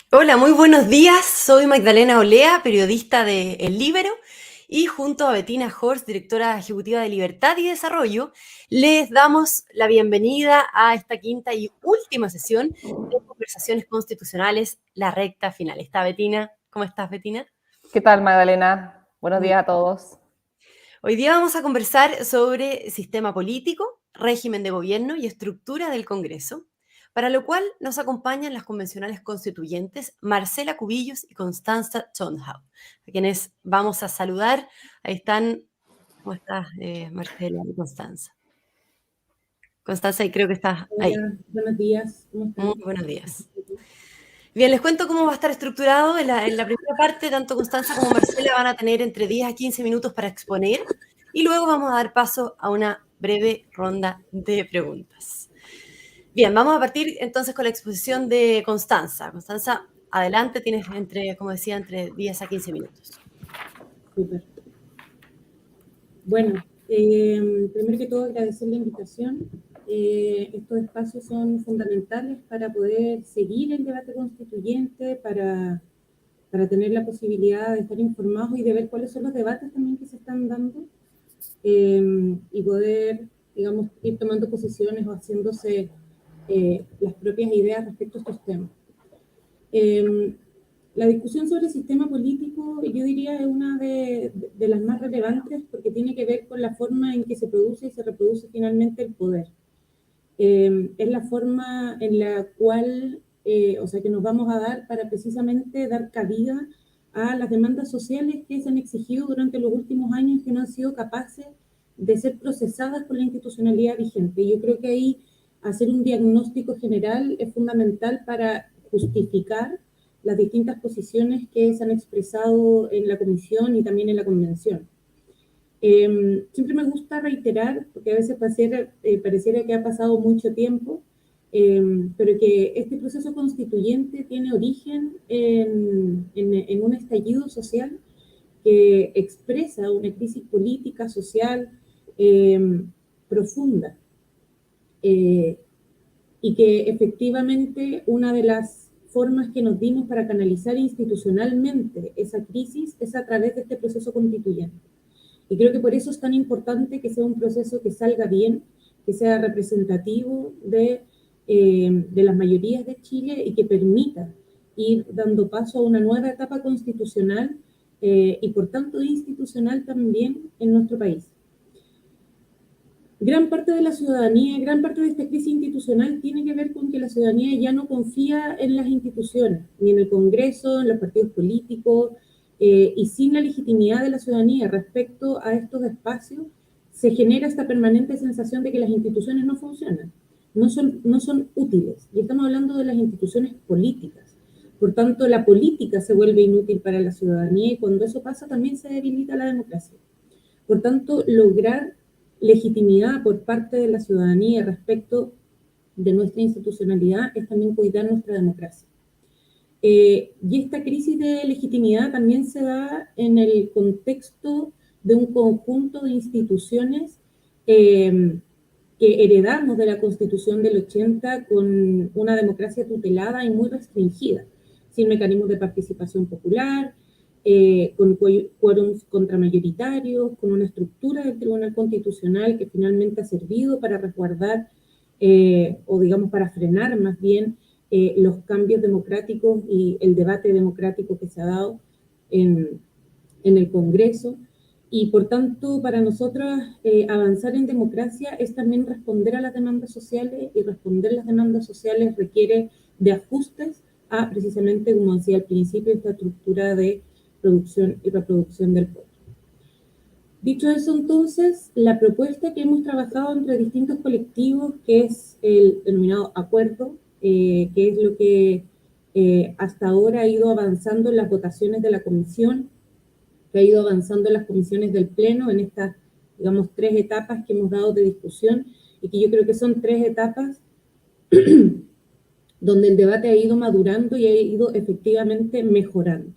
Hola, muy buenos días. Soy Magdalena Olea, periodista de El Líbero, y junto a Bettina Horst, directora ejecutiva de Libertad y Desarrollo, les damos la bienvenida a esta quinta y última sesión de conversaciones constitucionales, la recta final. ¿Está Bettina? ¿Cómo estás, Bettina? ¿Qué tal, Magdalena? Buenos Muy días a todos. Hoy día vamos a conversar sobre sistema político, régimen de gobierno y estructura del Congreso, para lo cual nos acompañan las convencionales constituyentes Marcela Cubillos y Constanza Tondhau, a quienes vamos a saludar. Ahí están, ¿cómo estás, Marcela y Constanza? Constanza, y creo que estás ahí. Hola, buenos días, ¿cómo Muy están? buenos días. Bien, les cuento cómo va a estar estructurado. En la primera parte, tanto Constanza como Marcela van a tener entre 10 a 15 minutos para exponer y luego vamos a dar paso a una breve ronda de preguntas. Bien, vamos a partir entonces con la exposición de Constanza. Constanza, adelante, tienes como decía, entre 10 a 15 minutos. Súper. Bueno, primero que todo agradecer la invitación. Estos espacios son fundamentales para poder seguir el debate constituyente, para tener la posibilidad de estar informados y de ver cuáles son los debates también que se están dando y poder, digamos, ir tomando posiciones o haciéndose las propias ideas respecto a estos temas. La discusión sobre el sistema político, yo diría, es una de las más relevantes porque tiene que ver con la forma en que se produce y se reproduce finalmente el poder. Es la forma en la cual, o sea, que nos vamos a dar para precisamente dar cabida a las demandas sociales que se han exigido durante los últimos años que no han sido capaces de ser procesadas por la institucionalidad vigente. Yo creo que ahí hacer un diagnóstico general es fundamental para justificar las distintas posiciones que se han expresado en la comisión y también en la convención. Siempre me gusta reiterar, porque a veces pareciera que ha pasado mucho tiempo, pero que este proceso constituyente tiene origen en un estallido social que expresa una crisis política, social, profunda, y que efectivamente una de las formas que nos dimos para canalizar institucionalmente esa crisis es a través de este proceso constituyente. Y creo que por eso es tan importante que sea un proceso que salga bien, que sea representativo de las mayorías de Chile y que permita ir dando paso a una nueva etapa constitucional y por tanto institucional también en nuestro país. Gran parte de la ciudadanía, gran parte de esta crisis institucional tiene que ver con que la ciudadanía ya no confía en las instituciones, ni en el Congreso, en los partidos políticos, y sin la legitimidad de la ciudadanía respecto a estos espacios, se genera esta permanente sensación de que las instituciones no funcionan, no son útiles. Y estamos hablando de las instituciones políticas. Por tanto, la política se vuelve inútil para la ciudadanía y cuando eso pasa también se debilita la democracia. Por tanto, lograr legitimidad por parte de la ciudadanía respecto de nuestra institucionalidad es también cuidar nuestra democracia. Y esta crisis de legitimidad también se da en el contexto de un conjunto de instituciones que heredamos de la Constitución del 80 con una democracia tutelada y muy restringida, sin mecanismos de participación popular, con quórums contramayoritarios, con una estructura del Tribunal Constitucional que finalmente ha servido para resguardar o digamos para frenar más bien los cambios democráticos y el debate democrático que se ha dado en el Congreso. Y por tanto, para nosotras, avanzar en democracia es también responder a las demandas sociales y responder las demandas sociales requiere de ajustes a precisamente, como decía al principio, esta estructura de producción y reproducción del poder. Dicho eso, entonces, la propuesta que hemos trabajado entre distintos colectivos, que es el denominado acuerdo, que es lo que hasta ahora ha ido avanzando en las votaciones de la comisión, que ha ido avanzando en las comisiones del Pleno, en estas, digamos, 3 etapas que hemos dado de discusión, y que yo creo que son 3 etapas donde el debate ha ido madurando y ha ido efectivamente mejorando.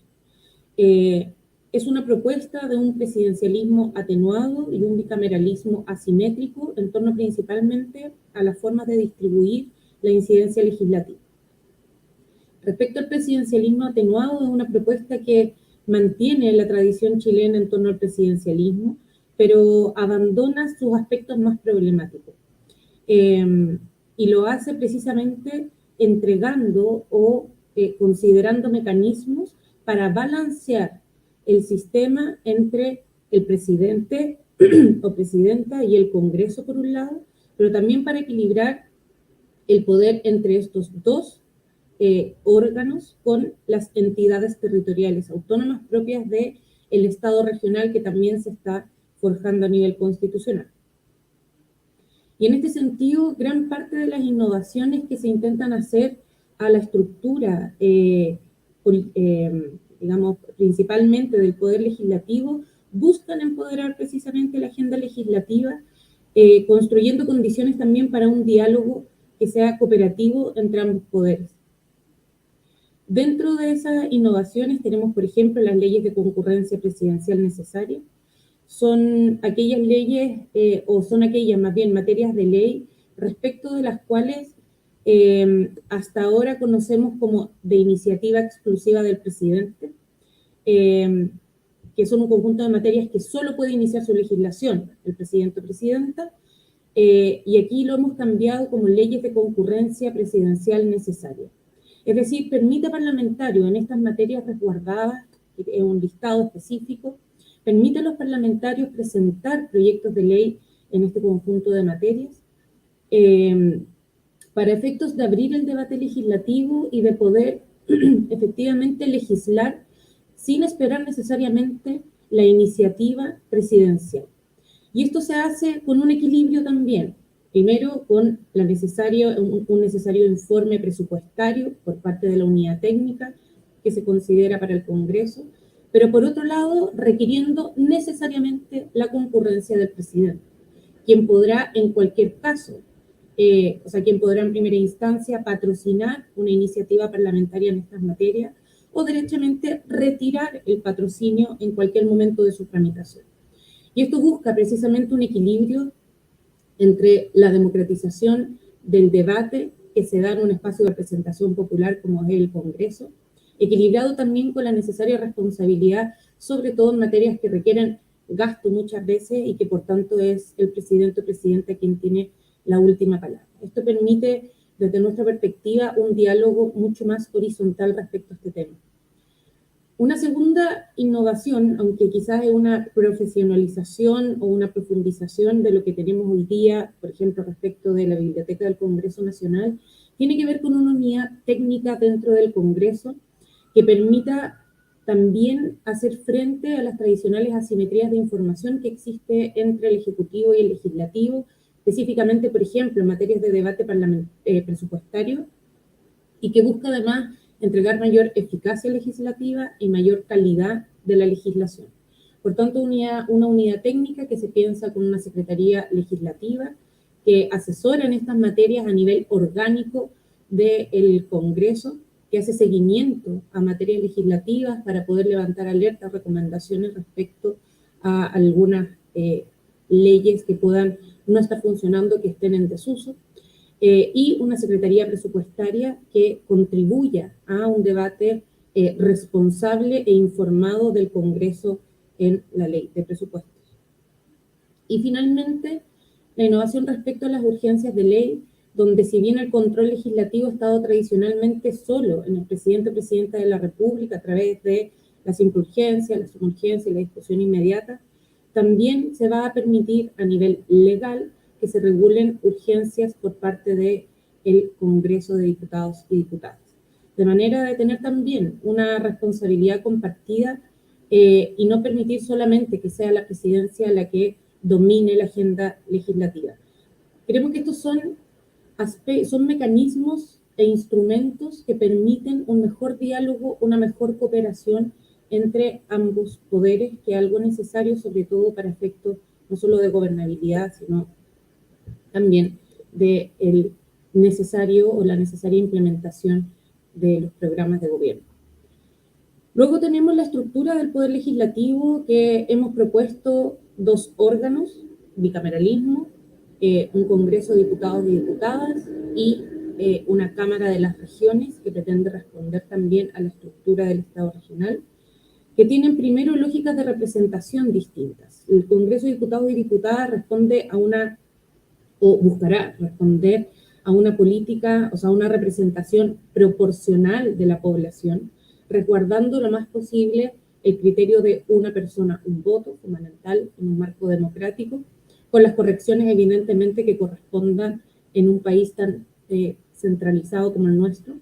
Es una propuesta de un presidencialismo atenuado y un bicameralismo asimétrico en torno principalmente a las formas de distribuir la incidencia legislativa. Respecto al presidencialismo atenuado, es una propuesta que mantiene la tradición chilena en torno al presidencialismo, pero abandona sus aspectos más problemáticos. Y lo hace precisamente entregando o considerando mecanismos para balancear el sistema entre el presidente o presidenta y el Congreso por un lado, pero también para equilibrar el poder entre estos dos órganos con las entidades territoriales autónomas propias del Estado regional que también se está forjando a nivel constitucional. Y en este sentido, gran parte de las innovaciones que se intentan hacer a la estructura, digamos, principalmente del Poder Legislativo, buscan empoderar precisamente la agenda legislativa, construyendo condiciones también para un diálogo que sea cooperativo entre ambos poderes. Dentro de esas innovaciones tenemos, por ejemplo, las leyes de concurrencia presidencial necesaria. Son aquellas leyes, o son aquellas más bien materias de ley respecto de las cuales hasta ahora conocemos como de iniciativa exclusiva del presidente, que son un conjunto de materias que solo puede iniciar su legislación el presidente o presidenta, y aquí lo hemos cambiado como leyes de concurrencia presidencial necesaria. Es decir, permite a parlamentarios en estas materias resguardadas, en un listado específico, permite a los parlamentarios presentar proyectos de ley en este conjunto de materias para efectos de abrir el debate legislativo y de poder efectivamente legislar sin esperar necesariamente la iniciativa presidencial. Y esto se hace con un equilibrio también. Primero, con un necesario informe presupuestario por parte de la unidad técnica que se considera para el Congreso, pero por otro lado, requiriendo necesariamente la concurrencia del presidente, quien podrá en cualquier caso, quien podrá en primera instancia patrocinar una iniciativa parlamentaria en estas materias o derechamente retirar el patrocinio en cualquier momento de su tramitación. Y esto busca precisamente un equilibrio entre la democratización del debate que se da en un espacio de representación popular como es el Congreso, equilibrado también con la necesaria responsabilidad, sobre todo en materias que requieren gasto muchas veces y que por tanto es el presidente o presidenta quien tiene la última palabra. Esto permite, desde nuestra perspectiva, un diálogo mucho más horizontal respecto a este tema. Una segunda innovación, aunque quizás es una profesionalización o una profundización de lo que tenemos hoy día, por ejemplo, respecto de la Biblioteca del Congreso Nacional, tiene que ver con una unidad técnica dentro del Congreso que permita también hacer frente a las tradicionales asimetrías de información que existe entre el Ejecutivo y el Legislativo, específicamente, por ejemplo, en materias de debate presupuestario, y que busca además entregar mayor eficacia legislativa y mayor calidad de la legislación. Por tanto, una unidad técnica que se piensa con una secretaría legislativa que asesora en estas materias a nivel orgánico del Congreso, que hace seguimiento a materias legislativas para poder levantar alertas, recomendaciones respecto a algunas leyes que puedan no estar funcionando, que estén en desuso. Y una secretaría presupuestaria que contribuya a un debate responsable e informado del Congreso en la ley de presupuestos. Y finalmente, la innovación respecto a las urgencias de ley, donde si bien el control legislativo ha estado tradicionalmente solo en el presidente o presidenta de la República a través de la simple-urgencia, la sumurgencia y la discusión inmediata, también se va a permitir a nivel legal que se regulen urgencias por parte del Congreso de Diputados y Diputadas. De manera de tener también una responsabilidad compartida y no permitir solamente que sea la presidencia la que domine la agenda legislativa. Creemos que estos son mecanismos e instrumentos que permiten un mejor diálogo, una mejor cooperación entre ambos poderes, que es algo necesario sobre todo para efectos no solo de gobernabilidad, sino también de el necesario o la necesaria implementación de los programas de gobierno. Luego tenemos la estructura del Poder Legislativo, que hemos propuesto dos órganos, bicameralismo, un Congreso de Diputados y Diputadas y una Cámara de las Regiones que pretende responder también a la estructura del Estado regional, que tienen primero lógicas de representación distintas. El Congreso de Diputados y Diputadas responde a una, o buscará responder a una política, o sea, a una representación proporcional de la población, resguardando lo más posible el criterio de una persona, un voto, fundamental en un marco democrático, con las correcciones evidentemente que correspondan en un país tan centralizado como el nuestro.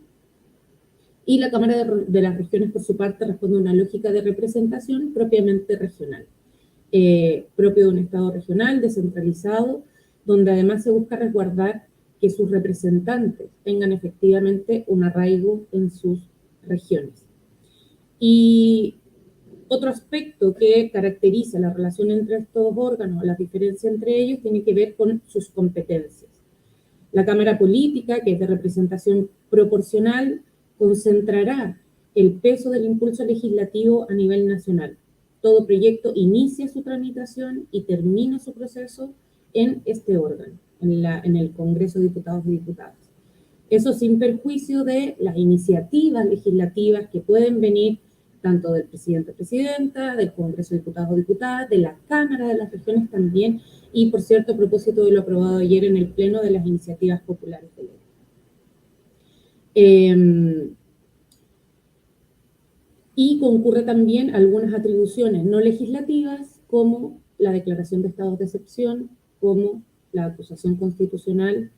Y la Cámara de las Regiones, por su parte, responde a una lógica de representación propiamente regional, propio de un Estado regional, descentralizado, donde además se busca resguardar que sus representantes tengan efectivamente un arraigo en sus regiones. Y otro aspecto que caracteriza la relación entre estos órganos, la diferencia entre ellos, tiene que ver con sus competencias. La Cámara Política, que es de representación proporcional, concentrará el peso del impulso legislativo a nivel nacional. Todo proyecto inicia su tramitación y termina su proceso en este órgano, en el Congreso de Diputados y Diputadas. Eso sin perjuicio de las iniciativas legislativas que pueden venir tanto del presidente o presidenta, del Congreso de Diputados o Diputadas, de la Cámara de las Regiones también, y por cierto, a propósito de lo aprobado ayer en el Pleno de las iniciativas populares de ley. Y concurre también algunas atribuciones no legislativas, como la declaración de estados de excepción, como la acusación constitucional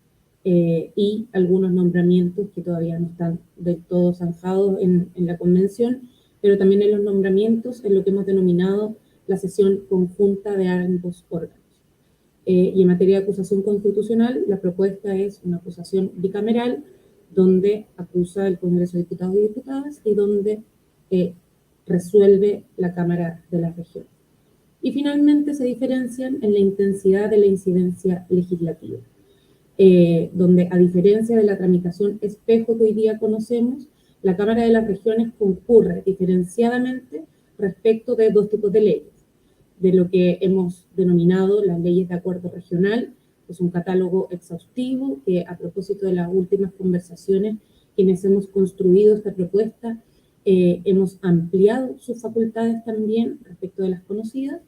y algunos nombramientos que todavía no están del todo zanjados en la convención, pero también en los nombramientos en lo que hemos denominado la sesión conjunta de ambos órganos. Y en materia de acusación constitucional, la propuesta es una acusación bicameral, donde acusa el Congreso de Diputados y Diputadas y donde resuelve la Cámara de las Regiones. Y finalmente se diferencian en la intensidad de la incidencia legislativa, donde a diferencia de la tramitación espejo que hoy día conocemos, la Cámara de las Regiones concurre diferenciadamente respecto de dos tipos de leyes, de lo que hemos denominado las leyes de acuerdo regional, que es un catálogo exhaustivo que, a propósito de las últimas conversaciones, quienes hemos construido esta propuesta, hemos ampliado sus facultades también respecto de las conocidas,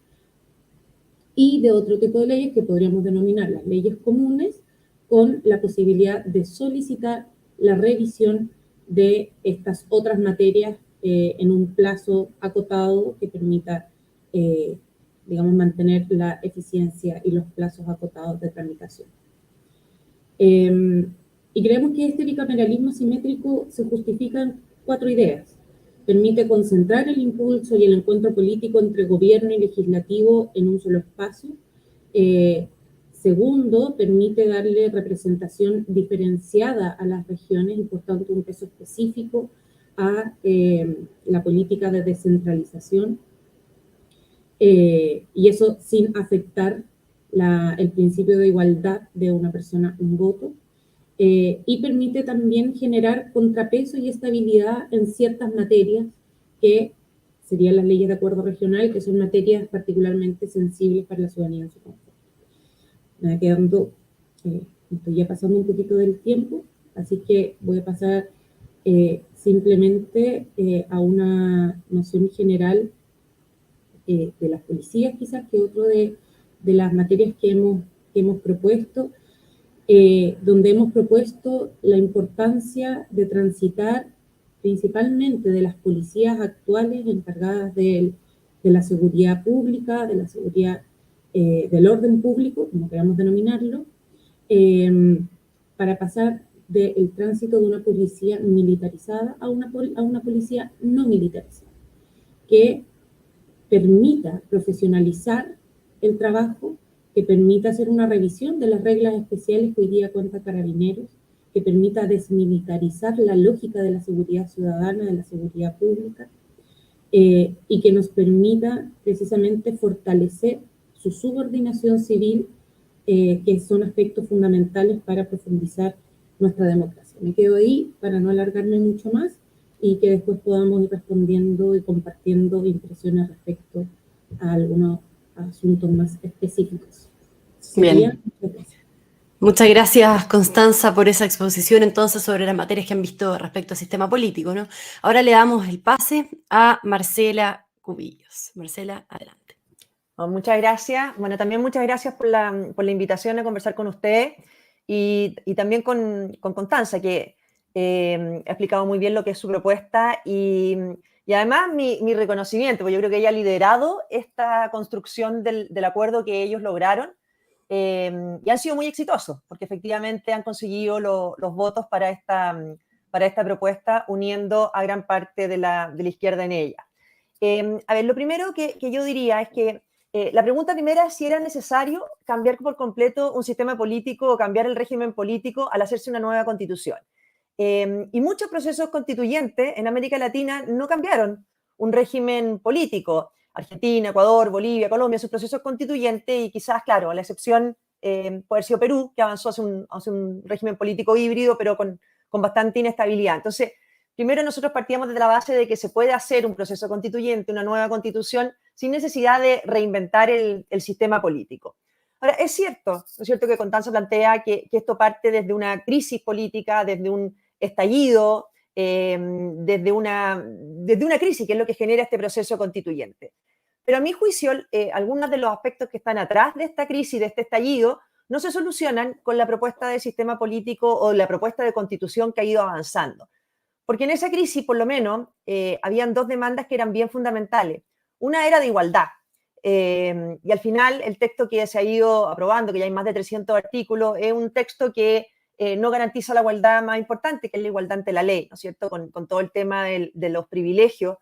y de otro tipo de leyes que podríamos denominar las leyes comunes, con la posibilidad de solicitar la revisión de estas otras materias en un plazo acotado que permita, digamos, mantener la eficiencia y los plazos acotados de tramitación. Y creemos que este bicameralismo asimétrico se justifica en 4 ideas. Permite concentrar el impulso y el encuentro político entre gobierno y legislativo en un solo espacio. Segundo, permite darle representación diferenciada a las regiones y, por tanto, un peso específico a la política de descentralización. Y eso sin afectar el principio de igualdad de una persona, un voto. Y permite también generar contrapeso y estabilidad en ciertas materias que serían las leyes de acuerdo regional, que son materias particularmente sensibles para la ciudadanía en su conjunto. Me va quedando, estoy ya pasando un poquito del tiempo, así que voy a pasar simplemente a una noción general de las policías, quizás, que otro de las materias que hemos propuesto, donde hemos propuesto la importancia de transitar principalmente de las policías actuales encargadas de la seguridad pública, de la seguridad del orden público, como queramos denominarlo, para pasar del tránsito de una policía militarizada a una policía no militarizada, que permita profesionalizar el trabajo, que permita hacer una revisión de las reglas especiales que hoy día cuenta Carabineros, que permita desmilitarizar la lógica de la seguridad ciudadana, de la seguridad pública, y que nos permita precisamente fortalecer su subordinación civil, que son aspectos fundamentales para profundizar nuestra democracia. Me quedo ahí para no alargarme mucho más y que después podamos ir respondiendo y compartiendo impresiones respecto a algunos asuntos más específicos. Bien. Muchas gracias, Constanza, por esa exposición entonces sobre las materias que han visto respecto al sistema político, ¿no? Ahora le damos el pase a Marcela Cubillos. Marcela, adelante. Muchas gracias. Bueno, también muchas gracias por la invitación a conversar con usted y también con Constanza, que ha explicado muy bien lo que es su propuesta y además mi reconocimiento, porque yo creo que ella ha liderado esta construcción del acuerdo que ellos lograron y han sido muy exitosos, porque efectivamente han conseguido los votos para esta propuesta, uniendo a gran parte de la izquierda en ella. A ver, lo primero que yo diría es que la pregunta primera es si era necesario cambiar por completo un sistema político o cambiar el régimen político al hacerse una nueva constitución. Y muchos procesos constituyentes en América Latina no cambiaron un régimen político. Argentina, Ecuador, Bolivia, Colombia, sus procesos constituyentes y quizás, claro, a la excepción puede haber sido Perú, que avanzó hacia un régimen político híbrido, pero con bastante inestabilidad. Entonces, primero nosotros partíamos desde la base de que se puede hacer un proceso constituyente, una nueva constitución, sin necesidad de reinventar el sistema político. Ahora, es cierto, ¿no es cierto?, que Constanza plantea que esto parte desde una crisis política, desde un estallido, desde una crisis, que es lo que genera este proceso constituyente. Pero a mi juicio, algunos de los aspectos que están atrás de esta crisis, de este estallido, no se solucionan con la propuesta de sistema político o la propuesta de constitución que ha ido avanzando. Porque en esa crisis, por lo menos, habían dos demandas que eran bien fundamentales. Una era de igualdad. Y al final, el texto que se ha ido aprobando, que ya hay más de 300 artículos, es un texto que no garantiza la igualdad más importante, que es la igualdad ante la ley, ¿no es cierto? Con todo el tema de los privilegios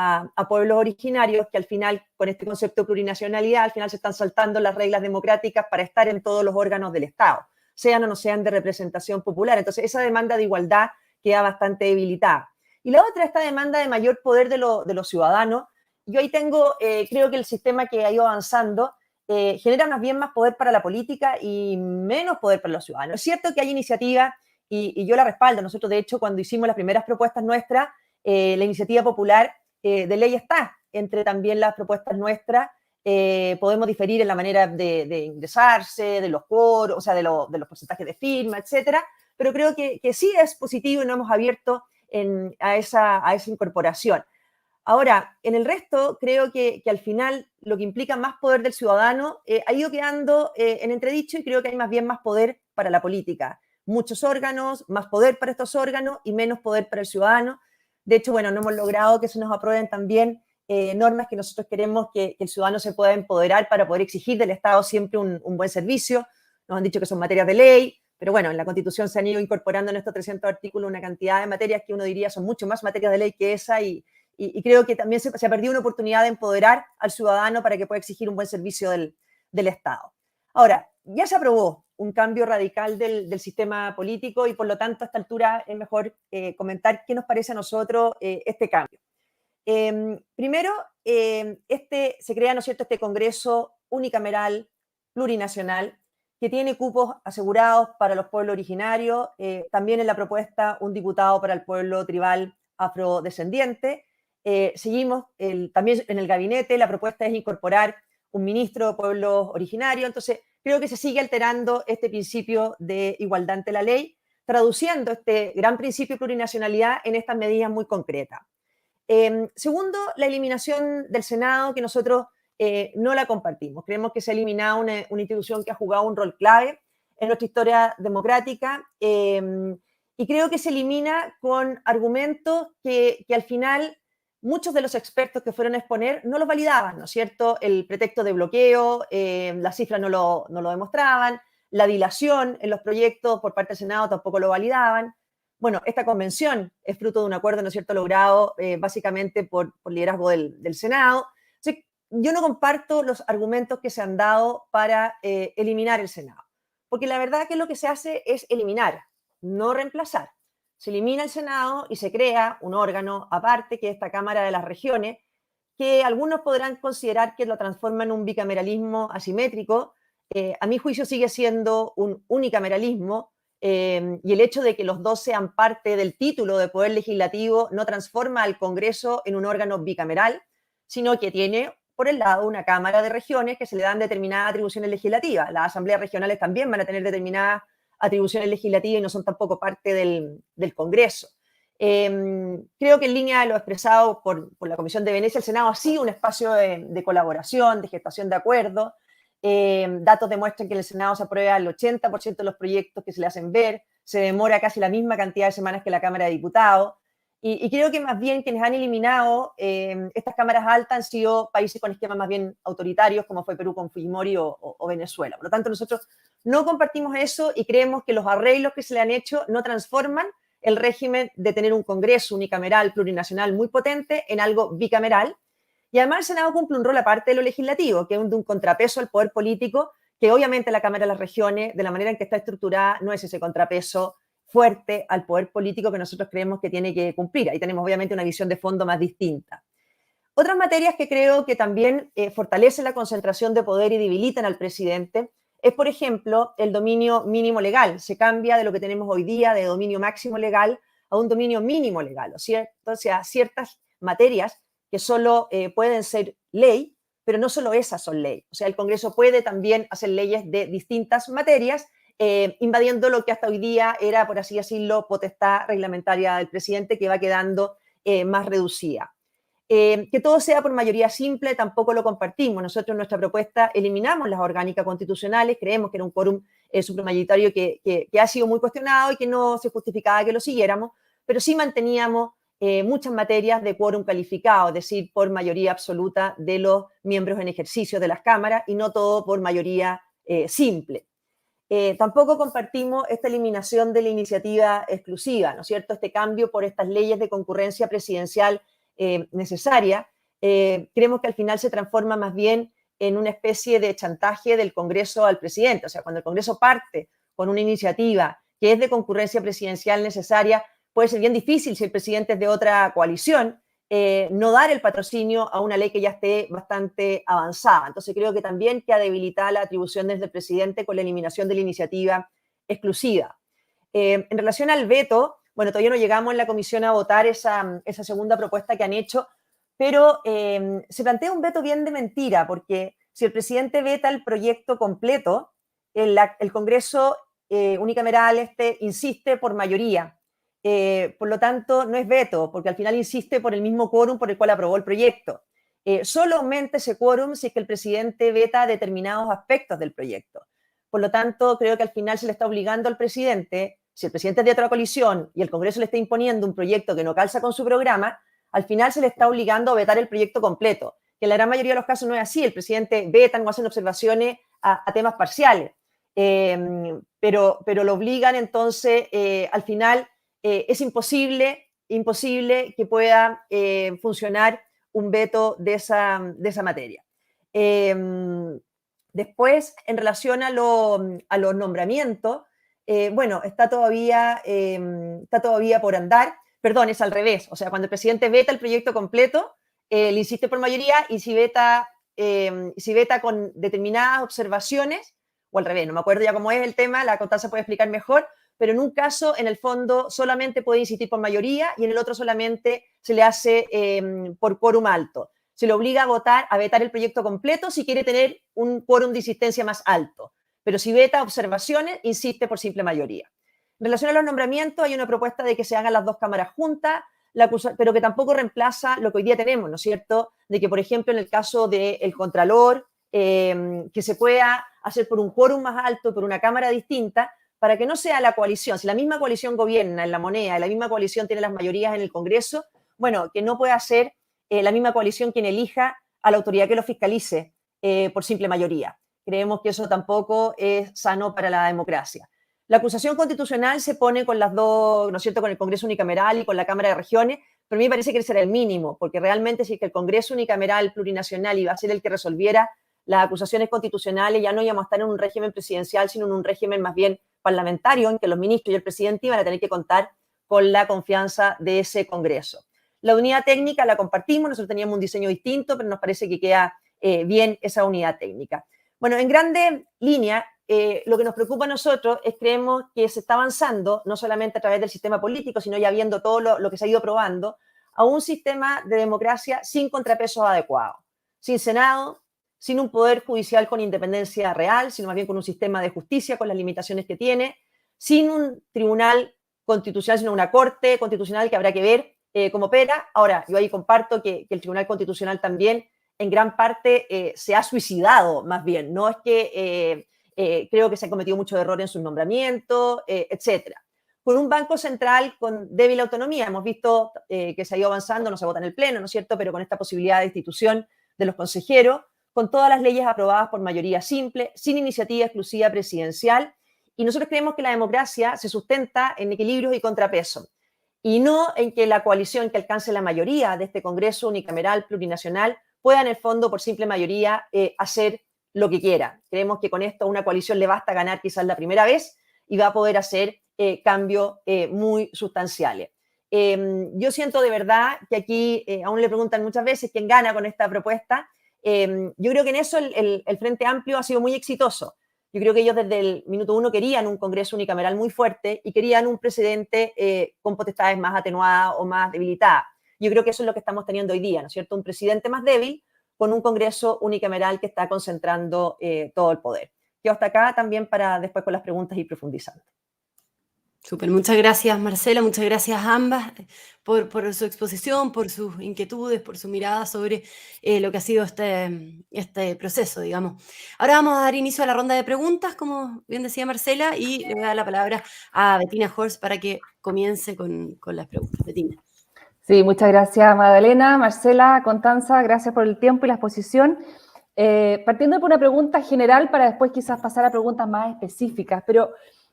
a pueblos originarios, que al final, con este concepto de plurinacionalidad, al final se están saltando las reglas democráticas para estar en todos los órganos del Estado, sean o no sean de representación popular. Entonces, esa demanda de igualdad queda bastante debilitada. Y la otra, esta demanda de mayor poder de los ciudadanos. Yo ahí tengo, creo que el sistema que ha ido avanzando genera más bien más poder para la política y menos poder para los ciudadanos. Es cierto que hay iniciativas y yo la respaldo. Nosotros, de hecho, cuando hicimos las primeras propuestas nuestras, la iniciativa popular de ley está entre también las propuestas nuestras. Podemos diferir en la manera de ingresarse, de los quórum, o sea, de los porcentajes de firma, etcétera, pero creo que sí es positivo y nos hemos abierto a esa incorporación. Ahora, en el resto, creo que al final lo que implica más poder del ciudadano ha ido quedando en entredicho y creo que hay más bien más poder para la política. Muchos órganos, más poder para estos órganos y menos poder para el ciudadano. De hecho, bueno, no hemos logrado que se nos aprueben también normas que nosotros queremos que el ciudadano se pueda empoderar para poder exigir del Estado siempre un buen servicio. Nos han dicho que son materias de ley, pero bueno, en la Constitución se han ido incorporando en estos 300 artículos una cantidad de materias que uno diría son mucho más materias de ley que esa y creo que también se ha perdido una oportunidad de empoderar al ciudadano para que pueda exigir un buen servicio del Estado. Ahora, ya se aprobó un cambio radical del sistema político y por lo tanto a esta altura es mejor comentar qué nos parece a nosotros este cambio. Primero, se crea, ¿no es cierto?, este Congreso unicameral, plurinacional, que tiene cupos asegurados para los pueblos originarios, también en la propuesta un diputado para el pueblo tribal afrodescendiente. Seguimos también en el gabinete, la propuesta es incorporar un ministro de pueblos originarios, entonces creo que se sigue alterando este principio de igualdad ante la ley, traduciendo este gran principio de plurinacionalidad en estas medidas muy concretas. Segundo, la eliminación del Senado, que nosotros no la compartimos. Creemos que se ha eliminado una institución que ha jugado un rol clave en nuestra historia democrática y creo que se elimina con argumentos que al final muchos de los expertos que fueron a exponer no los validaban, ¿no es cierto? El pretexto de bloqueo, las cifras no lo demostraban, la dilación en los proyectos por parte del Senado tampoco lo validaban. Bueno, esta convención es fruto de un acuerdo, ¿no es cierto?, logrado básicamente por liderazgo del Senado. Entonces, yo no comparto los argumentos que se han dado para eliminar el Senado, porque la verdad que lo que se hace es eliminar, no reemplazar. Se elimina el Senado y se crea un órgano aparte, que es esta Cámara de las Regiones, que algunos podrán considerar que lo transforma en un bicameralismo asimétrico. A mi juicio sigue siendo un unicameralismo, y el hecho de que los dos sean parte del título de poder legislativo no transforma al Congreso en un órgano bicameral, sino que tiene por el lado de una Cámara de Regiones que se le dan determinadas atribuciones legislativas. Las asambleas regionales también van a tener determinadas atribuciones legislativas y no son tampoco parte del Congreso. Creo que en línea de lo expresado por la Comisión de Venecia, el Senado ha sido un espacio de colaboración, de gestación de acuerdos. Datos demuestran que en el Senado se aprueba el 80% de los proyectos que se le hacen ver, se demora casi la misma cantidad de semanas que la Cámara de Diputados, y creo que más bien quienes han eliminado estas cámaras altas han sido países con esquemas más bien autoritarios, como fue Perú con Fujimori o Venezuela. Por lo tanto, nosotros no compartimos eso y creemos que los arreglos que se le han hecho no transforman el régimen de tener un Congreso unicameral, plurinacional muy potente en algo bicameral. Y además el Senado cumple un rol aparte de lo legislativo, que es de un contrapeso al poder político, que obviamente la Cámara de las Regiones, de la manera en que está estructurada, no es ese contrapeso fuerte al poder político que nosotros creemos que tiene que cumplir. Ahí tenemos obviamente una visión de fondo más distinta. Otras materias que creo que también fortalecen la concentración de poder y debilitan al presidente es, por ejemplo, el dominio mínimo legal. Se cambia de lo que tenemos hoy día, de dominio máximo legal, a un dominio mínimo legal. O sea, ciertas materias que solo pueden ser ley, pero no solo esas son ley. O sea, el Congreso puede también hacer leyes de distintas materias, invadiendo lo que hasta hoy día era, por así decirlo, potestad reglamentaria del presidente, que va quedando más reducida. Que todo sea por mayoría simple tampoco lo compartimos. Nosotros en nuestra propuesta eliminamos las orgánicas constitucionales, creemos que era un quórum supramayoritario que ha sido muy cuestionado y que no se justificaba que lo siguiéramos, pero sí manteníamos muchas materias de quórum calificado, es decir, por mayoría absoluta de los miembros en ejercicio de las cámaras y no todo por mayoría simple. Tampoco compartimos esta eliminación de la iniciativa exclusiva, ¿no es cierto? Este cambio por estas leyes de concurrencia presidencial necesaria. Creemos que al final se transforma más bien en una especie de chantaje del Congreso al presidente. O sea, cuando el Congreso parte con una iniciativa que es de concurrencia presidencial necesaria, puede ser bien difícil, si el presidente es de otra coalición, no dar el patrocinio a una ley que ya esté bastante avanzada. Entonces creo que también queda debilitada la atribución desde el presidente con la eliminación de la iniciativa exclusiva. En relación al veto, bueno, todavía no llegamos en la comisión a votar esa segunda propuesta que han hecho, pero se plantea un veto bien de mentira, porque si el presidente veta el proyecto completo, el Congreso unicameral insiste por mayoría. Por lo tanto, no es veto, porque al final insiste por el mismo quórum por el cual aprobó el proyecto. Solo aumenta ese quórum si es que el presidente veta determinados aspectos del proyecto. Por lo tanto, creo que al final se le está obligando al presidente, si el presidente es de otra coalición y el Congreso le está imponiendo un proyecto que no calza con su programa, al final se le está obligando a vetar el proyecto completo, que en la gran mayoría de los casos no es así. El presidente veta o hacen observaciones a temas parciales, pero lo obligan entonces, al final, es imposible que pueda funcionar un veto de esa materia. Después, en relación a los nombramientos, bueno, está todavía por andar. Perdón, es al revés. O sea, cuando el presidente veta el proyecto completo, le insiste por mayoría, y si veta con determinadas observaciones, o al revés, no me acuerdo ya cómo es el tema, la Constanza puede explicar mejor, pero en un caso, en el fondo, solamente puede insistir por mayoría y en el otro solamente se le hace por quórum alto. Se le obliga a vetar el proyecto completo si quiere tener un quórum de insistencia más alto. Pero si veta observaciones, insiste por simple mayoría. En relación a los nombramientos, hay una propuesta de que se hagan las dos cámaras juntas, pero que tampoco reemplaza lo que hoy día tenemos, ¿no es cierto? De que, por ejemplo, en el caso del Contralor, que se pueda hacer por un quórum más alto, por una cámara distinta, para que no sea la coalición. Si la misma coalición gobierna en la moneda, la misma coalición tiene las mayorías en el Congreso, bueno, que no pueda ser la misma coalición quien elija a la autoridad que lo fiscalice por simple mayoría. Creemos que eso tampoco es sano para la democracia. La acusación constitucional se pone con las dos, ¿no es cierto?, con el Congreso unicameral y con la Cámara de Regiones, pero a mí me parece que ese era el mínimo, porque realmente si es que el Congreso unicameral plurinacional iba a ser el que resolviera las acusaciones constitucionales, ya no íbamos a estar en un régimen presidencial, sino en un régimen más bien parlamentario, en que los ministros y el presidente iban a tener que contar con la confianza de ese Congreso. La unidad técnica la compartimos, nosotros teníamos un diseño distinto, pero nos parece que queda bien esa unidad técnica. Bueno, en grandes líneas, lo que nos preocupa a nosotros es creemos que se está avanzando, no solamente a través del sistema político, sino ya viendo todo lo que se ha ido probando, a un sistema de democracia sin contrapesos adecuados. sin Senado, sin un poder judicial con independencia real, sino más bien con un sistema de justicia con las limitaciones que tiene, sin un tribunal constitucional, sino una corte constitucional que habrá que ver cómo opera. Ahora, yo ahí comparto que el Tribunal Constitucional también en gran parte se ha suicidado, más bien. No es que creo que se han cometido muchos errores en sus nombramientos, etcétera. Con un banco central con débil autonomía. Hemos visto que se ha ido avanzando, no se vota en el Pleno, ¿no es cierto?, pero con esta posibilidad de institución de los consejeros, con todas las leyes aprobadas por mayoría simple, sin iniciativa exclusiva presidencial. Y nosotros creemos que la democracia se sustenta en equilibrios y contrapesos, y no en que la coalición que alcance la mayoría de este Congreso unicameral plurinacional pueda en el fondo por simple mayoría hacer lo que quiera. Creemos que con esto a una coalición le basta ganar quizás la primera vez y va a poder hacer cambios muy sustanciales. Yo siento de verdad que aquí aún le preguntan muchas veces quién gana con esta propuesta. Yo creo que en eso el Frente Amplio ha sido muy exitoso. Yo creo que ellos desde el minuto uno querían un Congreso unicameral muy fuerte y querían un presidente con potestades más atenuadas o más debilitadas. Yo creo que eso es lo que estamos teniendo hoy día, ¿no es cierto? Un presidente más débil con un Congreso unicameral que está concentrando todo el poder. Quedo hasta acá también para después con las preguntas ir profundizando. Súper, muchas gracias Marcela, muchas gracias a ambas por su exposición, por sus inquietudes, por su mirada sobre lo que ha sido este proceso, digamos. Ahora vamos a dar inicio a la ronda de preguntas, como bien decía Marcela, y le voy a dar la palabra a Bettina Horst para que comience con las preguntas. Bettina. Sí, muchas gracias Magdalena, Marcela, Constanza, gracias por el tiempo y la exposición. Partiendo por una pregunta general para después quizás pasar a preguntas más específicas, pero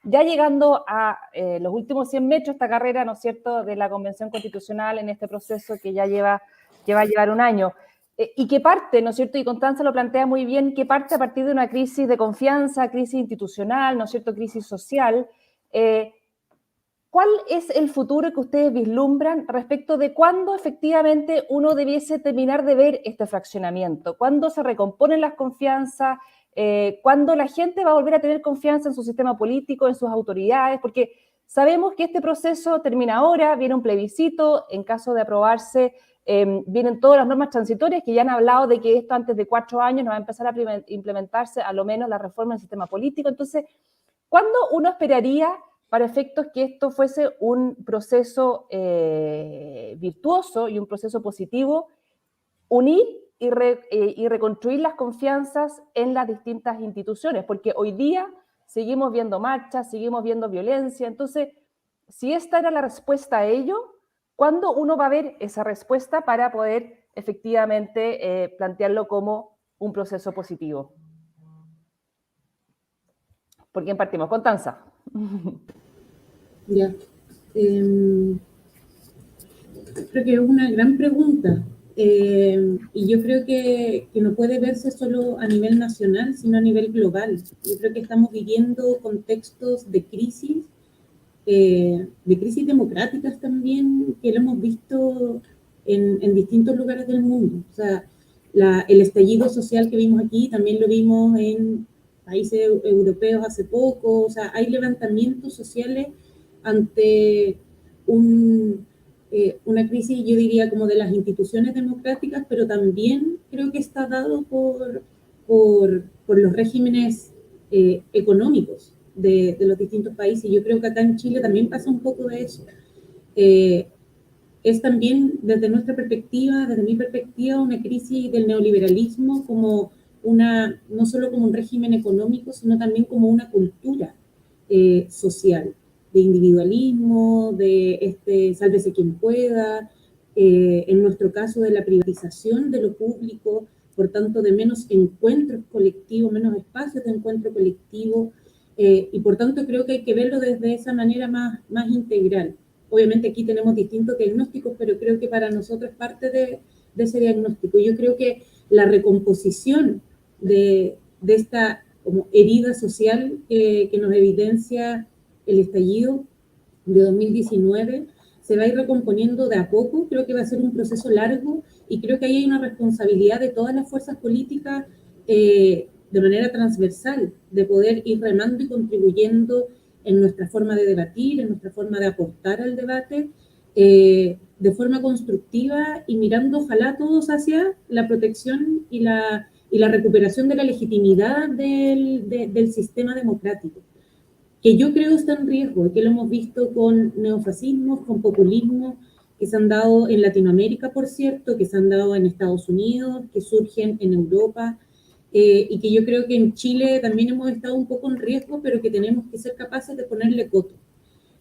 ya llegando a los últimos 100 metros, esta carrera, ¿no es cierto?, de la Convención Constitucional en este proceso que ya va a llevar un año, y que parte, ¿no es cierto?, y Constanza lo plantea muy bien, que parte a partir de una crisis de confianza, crisis institucional, ¿no es cierto?, crisis social. ¿Cuál es el futuro que ustedes vislumbran respecto de cuándo efectivamente uno debiese terminar de ver este fraccionamiento? ¿Cuándo se recomponen las confianzas? ¿Cuándo la gente va a volver a tener confianza en su sistema político, en sus autoridades? Porque sabemos que este proceso termina ahora, viene un plebiscito, en caso de aprobarse, vienen todas las normas transitorias que ya han hablado de que esto antes de 4 años no va a empezar a implementarse a lo menos la reforma del sistema político. Entonces, ¿cuándo uno esperaría para efectos que esto fuese un proceso virtuoso y un proceso positivo, unir y reconstruir las confianzas en las distintas instituciones? Porque hoy día seguimos viendo marchas, seguimos viendo violencia. Entonces, si esta era la respuesta a ello, ¿cuándo uno va a ver esa respuesta para poder efectivamente plantearlo como un proceso positivo? ¿Por quién partimos? Constanza. Ya. Creo que es una gran pregunta. Y yo creo que no puede verse solo a nivel nacional, sino a nivel global. Yo creo que estamos viviendo contextos de crisis democráticas también, que lo hemos visto en distintos lugares del mundo. O sea, el estallido social que vimos aquí también lo vimos en países europeos hace poco. O sea, hay levantamientos sociales ante una crisis, yo diría, como de las instituciones democráticas, pero también creo que está dado por los regímenes económicos de los distintos países. Yo creo que acá en Chile también pasa un poco de eso. Es también, desde nuestra perspectiva, desde mi perspectiva, una crisis del neoliberalismo como no solo como un régimen económico, sino también como una cultura social, de individualismo, de sálvese quien pueda, en nuestro caso de la privatización de lo público, por tanto de menos encuentros colectivos, menos espacios de encuentro colectivo, y por tanto creo que hay que verlo desde esa manera más integral. Obviamente aquí tenemos distintos diagnósticos, pero creo que para nosotros es parte de ese diagnóstico. Yo creo que la recomposición de esta como herida social que nos evidencia el estallido de 2019 se va a ir recomponiendo de a poco. Creo que va a ser un proceso largo y creo que ahí hay una responsabilidad de todas las fuerzas políticas de manera transversal, de poder ir remando y contribuyendo en nuestra forma de debatir, en nuestra forma de aportar al debate, de forma constructiva y mirando ojalá todos hacia la protección y la recuperación de la legitimidad del sistema democrático, que yo creo está en riesgo, que lo hemos visto con neofascismos, con populismo, que se han dado en Latinoamérica, por cierto, que se han dado en Estados Unidos, que surgen en Europa, y que yo creo que en Chile también hemos estado un poco en riesgo, pero que tenemos que ser capaces de ponerle coto.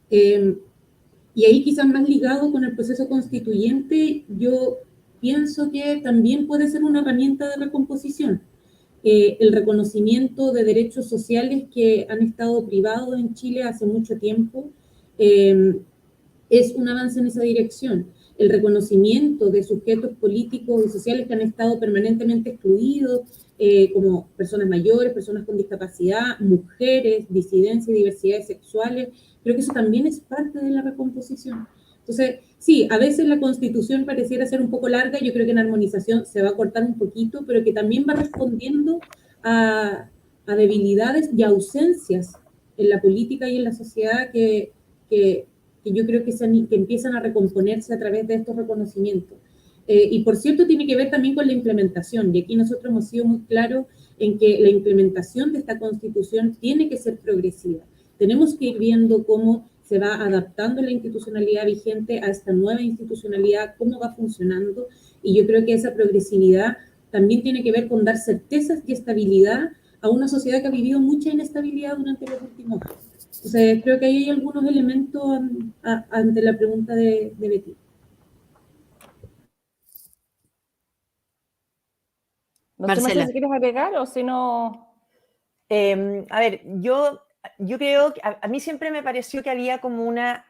Y ahí quizás más ligado con el proceso constituyente, yo pienso que también puede ser una herramienta de recomposición. El reconocimiento de derechos sociales que han estado privados en Chile hace mucho tiempo, es un avance en esa dirección. El reconocimiento de sujetos políticos y sociales que han estado permanentemente excluidos, como personas mayores, personas con discapacidad, mujeres, disidencias y diversidades sexuales, creo que eso también es parte de la recomposición. Entonces, sí, a veces la Constitución pareciera ser un poco larga, yo creo que en armonización se va a cortar un poquito, pero que también va respondiendo a debilidades y ausencias en la política y en la sociedad que yo creo que empiezan a recomponerse a través de estos reconocimientos. Y por cierto, tiene que ver también con la implementación, y aquí nosotros hemos sido muy claros en que la implementación de esta Constitución tiene que ser progresiva. Tenemos que ir viendo cómo se va adaptando la institucionalidad vigente a esta nueva institucionalidad, cómo va funcionando, y yo creo que esa progresividad también tiene que ver con dar certezas y estabilidad a una sociedad que ha vivido mucha inestabilidad durante los últimos años. Entonces, creo que ahí hay algunos elementos ante la pregunta de Betty. No sé, Marcela, Marcela. si quieres agregar o si no... A ver, yo creo que a mí siempre me pareció que había como una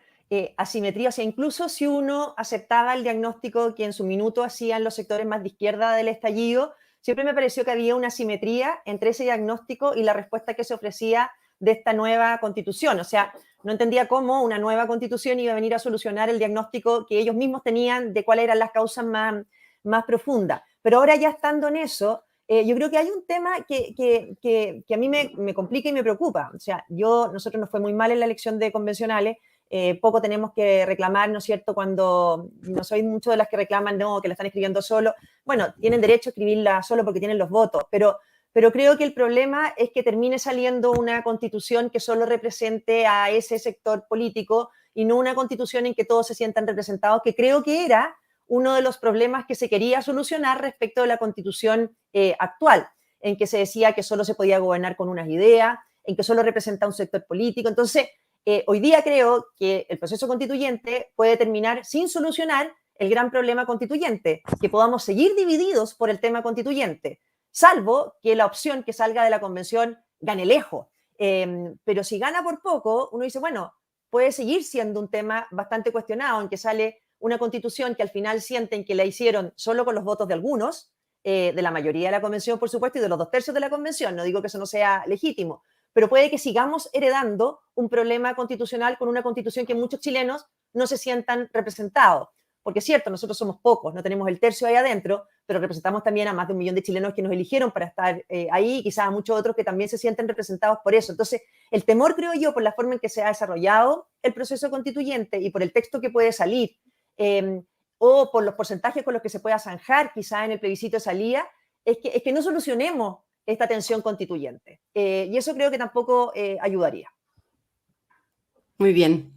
asimetría, o sea, incluso si uno aceptaba el diagnóstico que en su minuto hacían los sectores más de izquierda del estallido, siempre me pareció que había una asimetría entre ese diagnóstico y la respuesta que se ofrecía de esta nueva constitución. O sea, no entendía cómo una nueva constitución iba a venir a solucionar el diagnóstico que ellos mismos tenían de cuáles eran las causas más profundas. Pero ahora ya estando en eso, yo creo que hay un tema que a mí me complica y me preocupa. O sea, nosotros nos fue muy mal en la elección de convencionales, poco tenemos que reclamar, ¿no es cierto?, cuando no soy mucho de las que reclaman, no, que la están escribiendo solo. Bueno, tienen derecho a escribirla solo porque tienen los votos, pero creo que el problema es que termine saliendo una constitución que solo represente a ese sector político y no una constitución en que todos se sientan representados, que creo que era uno de los problemas que se quería solucionar respecto de la constitución actual, en que se decía que solo se podía gobernar con unas ideas, en que solo representa un sector político. Entonces, hoy día creo que el proceso constituyente puede terminar sin solucionar el gran problema constituyente, que podamos seguir divididos por el tema constituyente, salvo que la opción que salga de la convención gane lejos. Pero si gana por poco, uno dice, bueno, puede seguir siendo un tema bastante cuestionado, en que sale una constitución que al final sienten que la hicieron solo con los votos de algunos, de la mayoría de la convención, por supuesto, y de los 2/3 de la convención. No digo que eso no sea legítimo, pero puede que sigamos heredando un problema constitucional con una constitución que muchos chilenos no se sientan representados. Porque es cierto, nosotros somos pocos, no tenemos el tercio ahí adentro, pero representamos también a más de 1 millón de chilenos que nos eligieron para estar ahí, y quizás a muchos otros que también se sienten representados por eso. Entonces, el temor, creo yo, por la forma en que se ha desarrollado el proceso constituyente y por el texto que puede salir, o por los porcentajes con los que se pueda zanjar quizá en el plebiscito de salida, es que no solucionemos esta tensión constituyente. Y eso creo que tampoco ayudaría. Muy bien.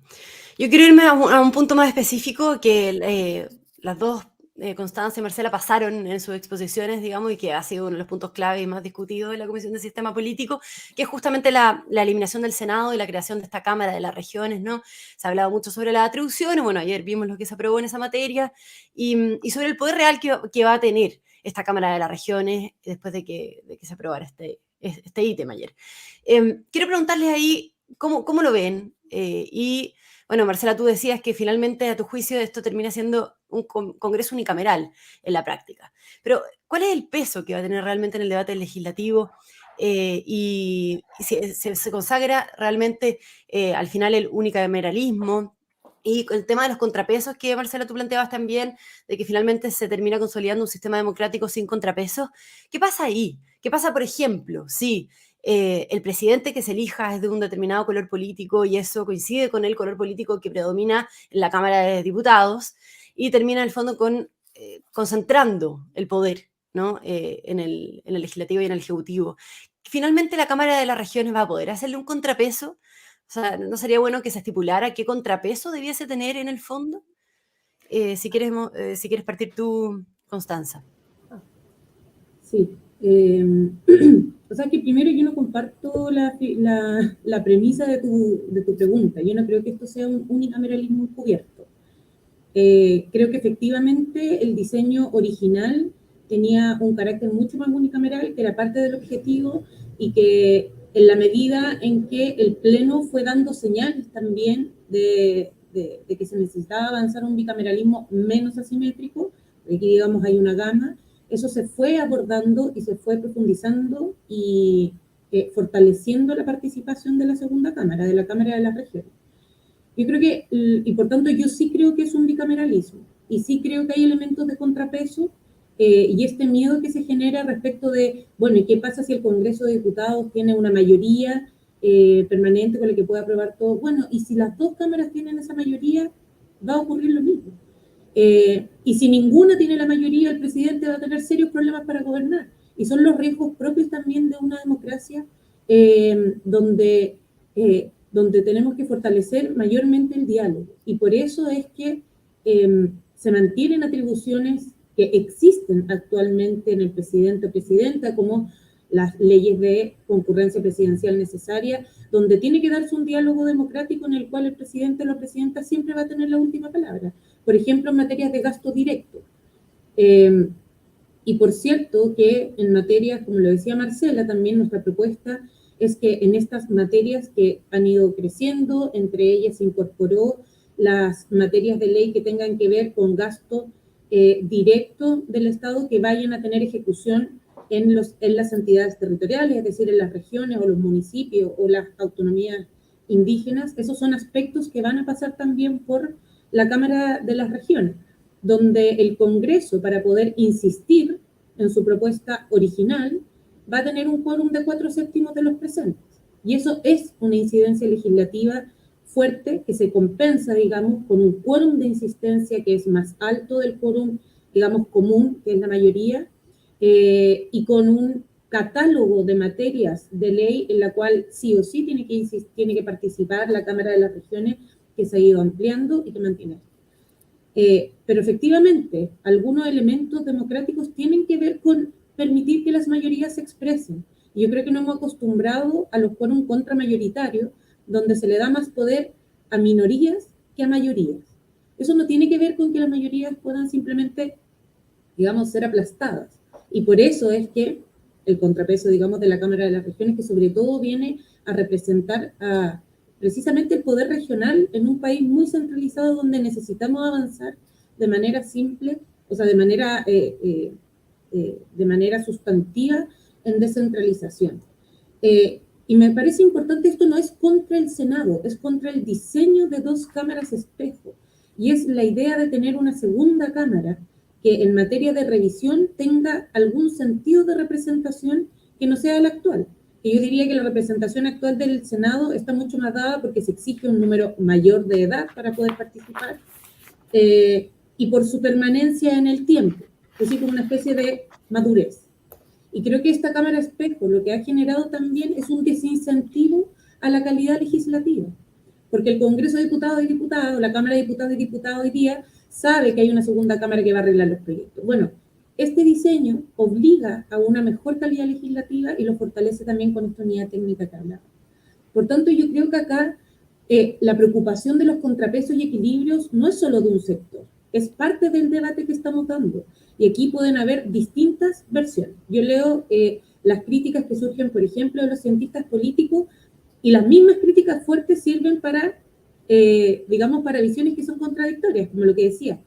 Yo quiero irme a un punto más específico que las dos, Constanza y Marcela, pasaron en sus exposiciones, digamos, y que ha sido uno de los puntos clave y más discutidos de la Comisión de Sistema Político, que es justamente la eliminación del Senado y la creación de esta Cámara de las Regiones, ¿no? Se ha hablado mucho sobre las atribuciones, bueno, ayer vimos lo que se aprobó en esa materia, y sobre el poder real que va a tener esta Cámara de las Regiones después de que se aprobara este ítem ayer. Quiero preguntarles ahí cómo lo ven, y bueno, Marcela, tú decías que finalmente, a tu juicio, esto termina siendo un congreso unicameral en la práctica. Pero, ¿cuál es el peso que va a tener realmente en el debate legislativo? Y si se consagra realmente al final el unicameralismo. Y el tema de los contrapesos que, Marcela, tú planteabas también, de que finalmente se termina consolidando un sistema democrático sin contrapesos. ¿Qué pasa ahí? ¿Qué pasa, por ejemplo, si el presidente que se elija es de un determinado color político y eso coincide con el color político que predomina en la Cámara de Diputados? y termina en el fondo concentrando el poder, ¿no? En el legislativo y en el ejecutivo. Finalmente la Cámara de las Regiones va a poder hacerle un contrapeso. O sea, ¿no sería bueno que se estipulara qué contrapeso debiese tener en el fondo? Si quieres partir tú, Constanza. Sí. O sea que primero yo no comparto la premisa de tu pregunta. Yo no creo que esto sea un unicameralismo encubierto. Creo que efectivamente el diseño original tenía un carácter mucho más unicameral, que era parte del objetivo, y que en la medida en que el Pleno fue dando señales también de que se necesitaba avanzar a un bicameralismo menos asimétrico, aquí digamos hay una gama, eso se fue abordando y se fue profundizando y fortaleciendo la participación de la segunda cámara, de la Cámara de las Regiones. Yo creo que, y por tanto yo sí creo que es un bicameralismo, y sí creo que hay elementos de contrapeso, y este miedo que se genera respecto de, bueno, ¿y qué pasa si el Congreso de Diputados tiene una mayoría permanente con la que pueda aprobar todo? Bueno, y si las dos cámaras tienen esa mayoría, va a ocurrir lo mismo. Y si ninguna tiene la mayoría, el presidente va a tener serios problemas para gobernar. Y son los riesgos propios también de una democracia donde tenemos que fortalecer mayormente el diálogo. Y por eso es que se mantienen atribuciones que existen actualmente en el presidente o presidenta, como las leyes de concurrencia presidencial necesaria, donde tiene que darse un diálogo democrático en el cual el presidente o la presidenta siempre va a tener la última palabra. Por ejemplo, en materias de gasto directo. Y por cierto que en materias, como lo decía Marcela, también nuestra propuesta es que en estas materias que han ido creciendo, entre ellas se incorporó las materias de ley que tengan que ver con gasto directo del Estado que vayan a tener ejecución en las entidades territoriales, es decir, en las regiones o los municipios o las autonomías indígenas. Esos son aspectos que van a pasar también por la Cámara de las Regiones, donde el Congreso, para poder insistir en su propuesta original, va a tener un quórum de 4/7 de los presentes. Y eso es una incidencia legislativa fuerte que se compensa, digamos, con un quórum de insistencia que es más alto del quórum, digamos, común, que es la mayoría, y con un catálogo de materias de ley en la cual sí o sí tiene que participar la Cámara de las Regiones, que se ha ido ampliando y que mantiene. Pero efectivamente, algunos elementos democráticos tienen que ver con permitir que las mayorías se expresen. Y yo creo que nos hemos acostumbrado a los quórum contramayoritarios, donde se le da más poder a minorías que a mayorías. Eso no tiene que ver con que las mayorías puedan simplemente, digamos, ser aplastadas. Y por eso es que el contrapeso, digamos, de la Cámara de las Regiones, que sobre todo viene a representar a precisamente el poder regional en un país muy centralizado donde necesitamos avanzar de manera simple, o sea, de manera sustantiva en descentralización. Y me parece importante, esto no es contra el Senado, es contra el diseño de dos cámaras espejo, y es la idea de tener una segunda cámara que en materia de revisión tenga algún sentido de representación que no sea el actual. Y yo diría que la representación actual del Senado está mucho más dada porque se exige un número mayor de edad para poder participar, y por su permanencia en el tiempo, es decir, como una especie de madurez. Y creo que esta Cámara Espejo lo que ha generado también es un desincentivo a la calidad legislativa, porque el Congreso de Diputados y Diputados, la Cámara de Diputados y Diputados hoy día, sabe que hay una segunda Cámara que va a arreglar los proyectos. Bueno, este diseño obliga a una mejor calidad legislativa y lo fortalece también con esta unidad técnica que hablaba. Por tanto, yo creo que acá la preocupación de los contrapesos y equilibrios no es solo de un sector, es parte del debate que estamos dando. Y aquí pueden haber distintas versiones. Yo leo las críticas que surgen, por ejemplo, de los cientistas políticos, y las mismas críticas fuertes sirven para, digamos, para visiones que son contradictorias, como lo que decía.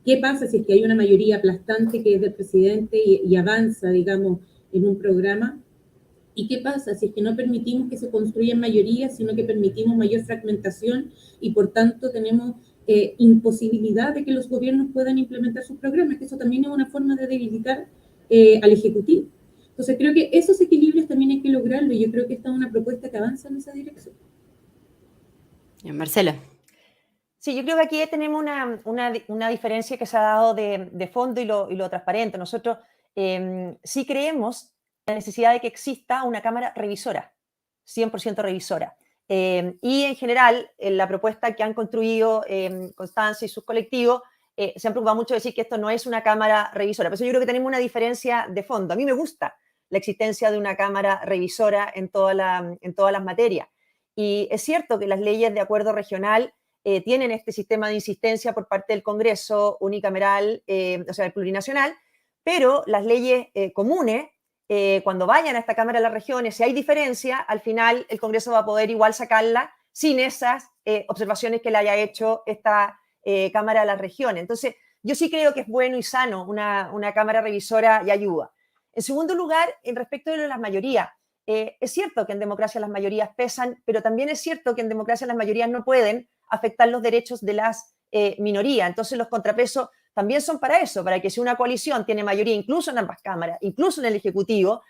¿Qué pasa si es que hay una mayoría aplastante que es del presidente y avanza, digamos, en un programa? ¿Y qué pasa si es que no permitimos que se construyan mayorías, sino que permitimos mayor fragmentación y por tanto tenemos imposibilidad de que los gobiernos puedan implementar sus programas? Que eso también es una forma de debilitar al Ejecutivo. Entonces creo que esos equilibrios también hay que lograrlo, y yo creo que esta es una propuesta que avanza en esa dirección. Marcela. Sí, yo creo que aquí tenemos una diferencia que se ha dado de fondo y lo transparente. Nosotros sí creemos en la necesidad de que exista una cámara revisora, 100% revisora. Y en general, en la propuesta que han construido Constanza y sus colectivos, se han preocupado mucho de decir que esto no es una cámara revisora. Por eso yo creo que tenemos una diferencia de fondo. A mí me gusta la existencia de una cámara revisora en todas las materias. Y es cierto que las leyes de acuerdo regional tienen este sistema de insistencia por parte del Congreso unicameral, o sea, el plurinacional, pero las leyes comunes, cuando vayan a esta Cámara de las Regiones, si hay diferencia, al final el Congreso va a poder igual sacarla sin esas observaciones que le haya hecho esta Cámara de las Regiones. Entonces, yo sí creo que es bueno y sano una Cámara revisora y ayuda. En segundo lugar, en respecto de las mayorías, es cierto que en democracia las mayorías pesan, pero también es cierto que en democracia las mayorías no pueden afectar los derechos de las minorías. Entonces, los contrapesos también son para eso, para que si una coalición tiene mayoría incluso en ambas cámaras, incluso en el Ejecutivo,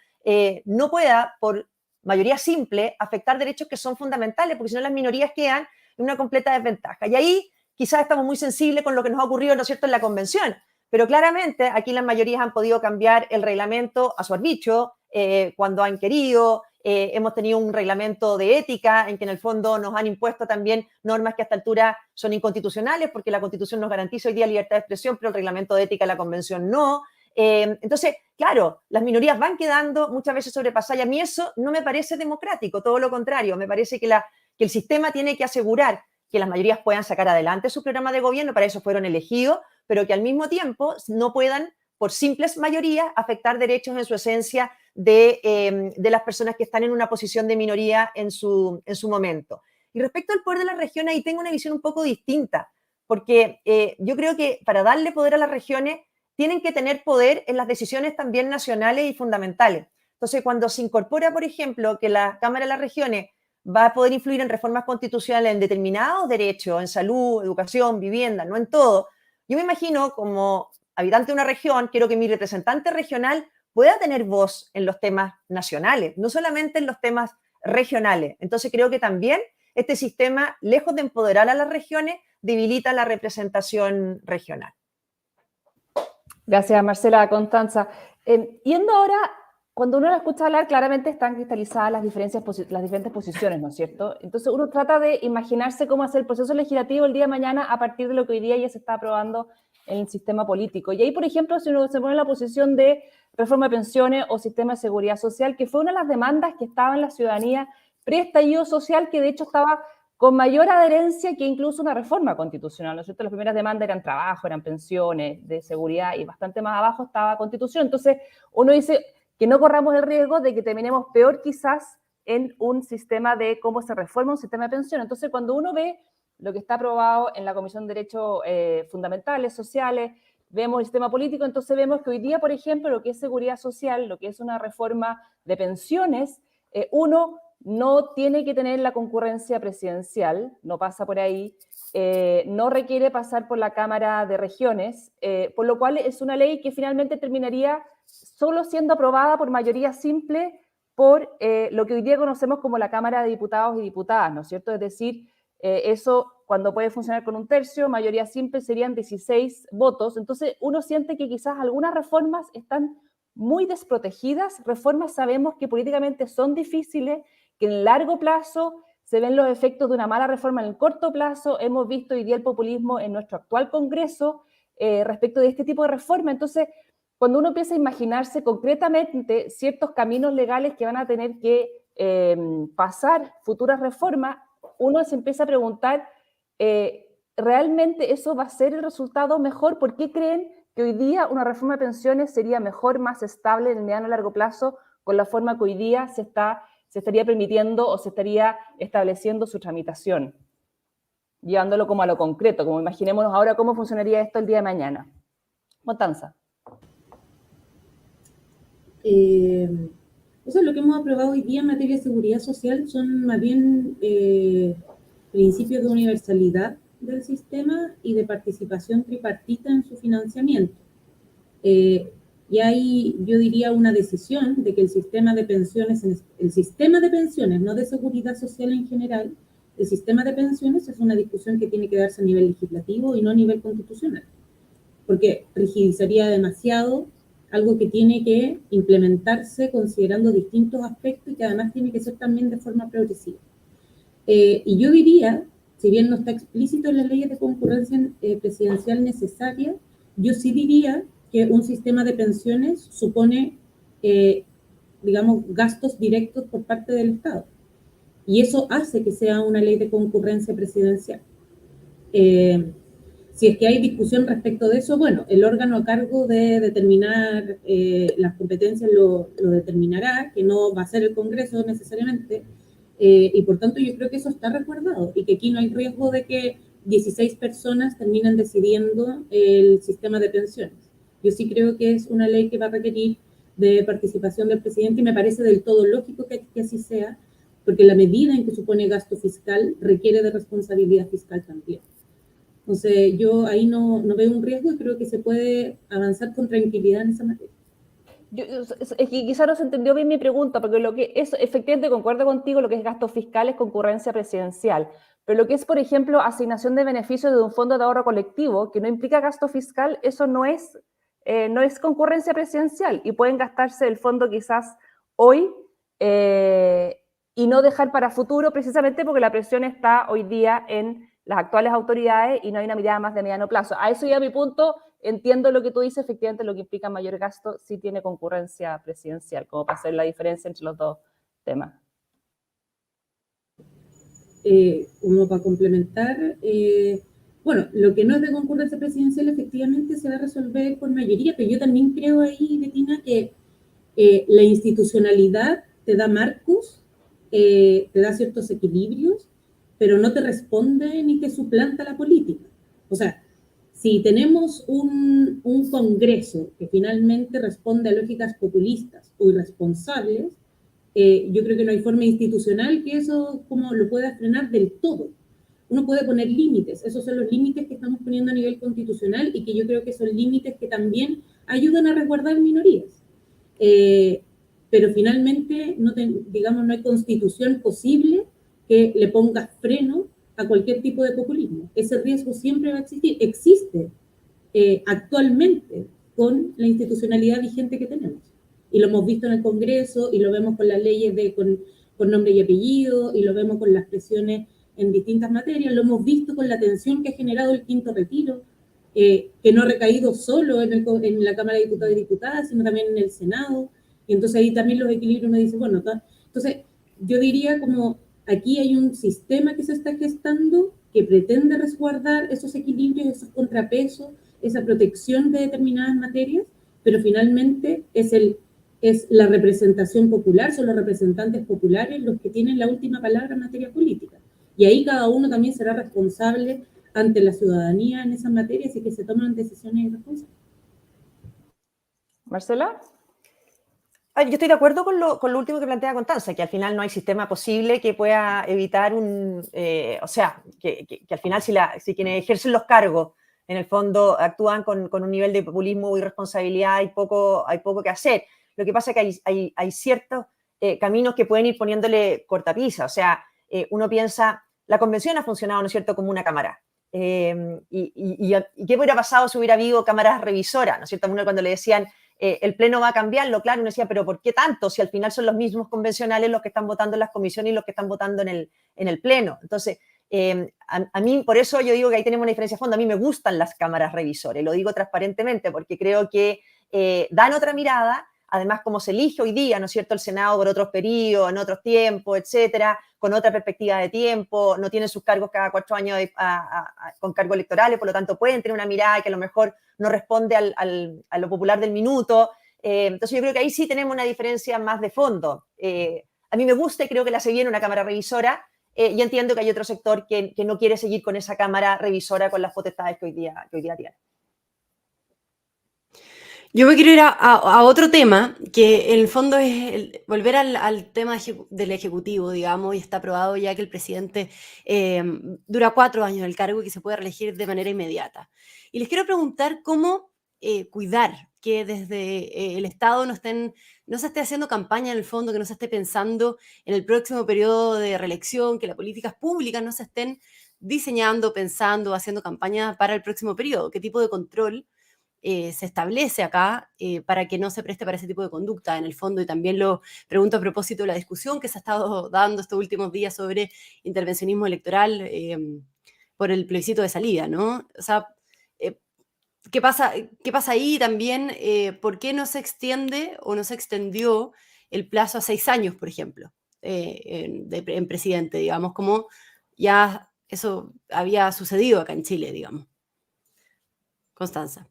no pueda, por mayoría simple, afectar derechos que son fundamentales, porque si no las minorías quedan en una completa desventaja. Y ahí quizás estamos muy sensibles con lo que nos ha ocurrido, ¿no es cierto?, en la convención. Pero claramente aquí las mayorías han podido cambiar el reglamento a su arbitrio cuando han querido. Hemos tenido un reglamento de ética en que en el fondo nos han impuesto también normas que a esta altura son inconstitucionales porque la Constitución nos garantiza hoy día libertad de expresión, pero el reglamento de ética de la Convención no. Entonces, claro, las minorías van quedando muchas veces sobrepasadas y a mí eso no me parece democrático, todo lo contrario, me parece que el sistema tiene que asegurar que las mayorías puedan sacar adelante su programa de gobierno, para eso fueron elegidos, pero que al mismo tiempo no puedan, por simples mayorías, afectar derechos en su esencia de las personas que están en una posición de minoría en su momento. Y respecto al poder de las regiones, ahí tengo una visión un poco distinta, porque yo creo que para darle poder a las regiones tienen que tener poder en las decisiones también nacionales y fundamentales. Entonces, cuando se incorpora, por ejemplo, que la Cámara de las Regiones va a poder influir en reformas constitucionales en determinados derechos, en salud, educación, vivienda, no en todo, yo me imagino como habitante de una región, quiero que mi representante regional pueda tener voz en los temas nacionales, no solamente en los temas regionales. Entonces creo que también este sistema, lejos de empoderar a las regiones, debilita la representación regional. Gracias, Marcela. Constanza. Yendo ahora, cuando uno la escucha hablar, claramente están cristalizadas las diferentes posiciones, ¿no es cierto? Entonces uno trata de imaginarse cómo hacer el proceso legislativo el día de mañana a partir de lo que hoy día ya se está aprobando en el sistema político. Y ahí, por ejemplo, si uno se pone en la posición de reforma de pensiones o sistema de seguridad social, que fue una de las demandas que estaba en la ciudadanía pre-estallido social, que de hecho estaba con mayor adherencia que incluso una reforma constitucional, ¿no es cierto? Las primeras demandas eran trabajo, eran pensiones, de seguridad, y bastante más abajo estaba constitución. Entonces, uno dice que no corramos el riesgo de que terminemos peor quizás en un sistema de cómo se reforma un sistema de pensiones. Entonces, cuando uno ve lo que está aprobado en la Comisión de Derechos Fundamentales, Sociales, vemos el sistema político, entonces vemos que hoy día, por ejemplo, lo que es seguridad social, lo que es una reforma de pensiones, uno no tiene que tener la concurrencia presidencial, no pasa por ahí, no requiere pasar por la Cámara de Regiones, por lo cual es una ley que finalmente terminaría solo siendo aprobada por mayoría simple por lo que hoy día conocemos como la Cámara de Diputados y Diputadas, ¿no es cierto? Es decir, eso cuando puede funcionar con un tercio, mayoría simple serían 16 votos, entonces uno siente que quizás algunas reformas están muy desprotegidas, reformas sabemos que políticamente son difíciles, que en largo plazo se ven los efectos de una mala reforma en el corto plazo, hemos visto hoy día el populismo en nuestro actual Congreso respecto de este tipo de reforma, entonces cuando uno empieza a imaginarse concretamente ciertos caminos legales que van a tener que pasar futuras reformas, uno se empieza a preguntar, ¿realmente eso va a ser el resultado mejor? ¿Por qué creen que hoy día una reforma de pensiones sería mejor, más estable en el mediano y largo plazo con la forma que hoy día se estaría permitiendo o se estaría estableciendo su tramitación? Llevándolo como a lo concreto, como imaginémonos ahora cómo funcionaría esto el día de mañana. Constanza. Lo que hemos aprobado hoy día en materia de seguridad social son más bien principios de universalidad del sistema y de participación tripartita en su financiamiento. Y hay, yo diría, una decisión de que el sistema de pensiones, no de seguridad social en general, el sistema de pensiones es una discusión que tiene que darse a nivel legislativo y no a nivel constitucional, porque rigidizaría demasiado algo que tiene que implementarse considerando distintos aspectos y que además tiene que ser también de forma progresiva. Y yo diría, si bien no está explícito en las leyes de concurrencia presidencial necesaria, yo sí diría que un sistema de pensiones supone, digamos, gastos directos por parte del Estado. Y eso hace que sea una ley de concurrencia presidencial. Si es que hay discusión respecto de eso, bueno, el órgano a cargo de determinar las competencias lo determinará, que no va a ser el Congreso necesariamente, y por tanto yo creo que eso está resguardado y que aquí no hay riesgo de que 16 personas terminen decidiendo el sistema de pensiones. Yo sí creo que es una ley que va a requerir de participación del presidente y me parece del todo lógico que así sea, porque la medida en que supone gasto fiscal requiere de responsabilidad fiscal también. Entonces, yo ahí no veo un riesgo y creo que se puede avanzar con tranquilidad en esa materia. Es que quizá no se entendió bien mi pregunta, porque lo que es, efectivamente concuerdo contigo, lo que es gasto fiscal es concurrencia presidencial, pero lo que es, por ejemplo, asignación de beneficios de un fondo de ahorro colectivo, que no implica gasto fiscal, eso no es concurrencia presidencial y pueden gastarse el fondo quizás hoy y no dejar para futuro, precisamente porque la presión está hoy día en las actuales autoridades y no hay una mirada más de mediano plazo. A eso ya mi punto. Entiendo lo que tú dices, efectivamente lo que implica mayor gasto sí tiene concurrencia presidencial, como para hacer la diferencia entre los dos temas. Como para complementar, bueno, lo que no es de concurrencia presidencial efectivamente se va a resolver por mayoría, pero yo también creo ahí, Betina, que la institucionalidad te da marcos, te da ciertos equilibrios, pero no te responde ni te suplanta la política. O sea, si tenemos un Congreso que finalmente responde a lógicas populistas o irresponsables, yo creo que no hay forma institucional que eso como lo pueda frenar del todo. Uno puede poner límites, esos son los límites que estamos poniendo a nivel constitucional y que yo creo que son límites que también ayudan a resguardar minorías. Pero finalmente, digamos, no hay constitución posible que le ponga freno a cualquier tipo de populismo. Ese riesgo siempre va a existir. Existe actualmente con la institucionalidad vigente que tenemos. Y lo hemos visto en el Congreso, y lo vemos con las leyes con nombre y apellido, y lo vemos con las presiones en distintas materias, lo hemos visto con la tensión que ha generado el quinto retiro, que no ha recaído solo en la Cámara de Diputados y Diputadas, sino también en el Senado, y entonces ahí también los equilibrios me dicen, bueno, entonces yo diría como aquí hay un sistema que se está gestando que pretende resguardar esos equilibrios, esos contrapesos, esa protección de determinadas materias, pero finalmente es la representación popular, son los representantes populares los que tienen la última palabra en materia política. Y ahí cada uno también será responsable ante la ciudadanía en esas materias y que se toman decisiones irresponsables. ¿Marcela? Yo estoy de acuerdo con lo último que plantea Constanza, que al final no hay sistema posible que pueda evitar o sea, que al final si quienes ejercen los cargos en el fondo actúan con un nivel de populismo y irresponsabilidad, hay poco que hacer. Lo que pasa es que hay ciertos caminos que pueden ir poniéndole cortapisa. O sea, uno piensa, la convención ha funcionado, ¿no es cierto?, como una cámara. ¿Y qué hubiera pasado si hubiera habido cámaras revisoras? ¿No es cierto? Uno cuando le decían, el Pleno va a cambiarlo, claro, uno decía, pero ¿por qué tanto? Si al final son los mismos convencionales los que están votando en las comisiones y los que están votando en el Pleno. Entonces, a mí, por eso yo digo que ahí tenemos una diferencia de fondo. A mí me gustan las cámaras revisoras, lo digo transparentemente, porque creo que dan otra mirada, además como se elige hoy día, ¿no es cierto?, el Senado por otros periodos, en otros tiempos, etcétera, con otra perspectiva de tiempo, no tienen sus cargos cada 4 años con cargos electorales, por lo tanto pueden tener una mirada que a lo mejor no responde a lo popular del minuto. Entonces yo creo que ahí sí tenemos una diferencia más de fondo. A mí me gusta y creo que la hace bien una cámara revisora, y entiendo que hay otro sector que no quiere seguir con esa cámara revisora con las potestades que hoy día tiene. Yo me quiero ir a otro tema, que en el fondo es volver al tema del Ejecutivo, digamos, y está aprobado ya que el presidente dura 4 años en el cargo y que se puede reelegir de manera inmediata. Y les quiero preguntar cómo cuidar que desde el Estado no se esté haciendo campaña en el fondo, que no se esté pensando en el próximo periodo de reelección, que las políticas públicas no se estén diseñando, pensando, haciendo campaña para el próximo periodo? ¿Qué tipo de control se establece acá para que no se preste para ese tipo de conducta en el fondo? Y también lo pregunto a propósito de la discusión que se ha estado dando estos últimos días sobre intervencionismo electoral por el plebiscito de salida, ¿no? O sea, eh, qué pasa ahí también? ¿Por qué no se extiende o no se extendió el plazo a 6 años, por ejemplo, en presidente, digamos, como ya eso había sucedido acá en Chile, digamos? Constanza.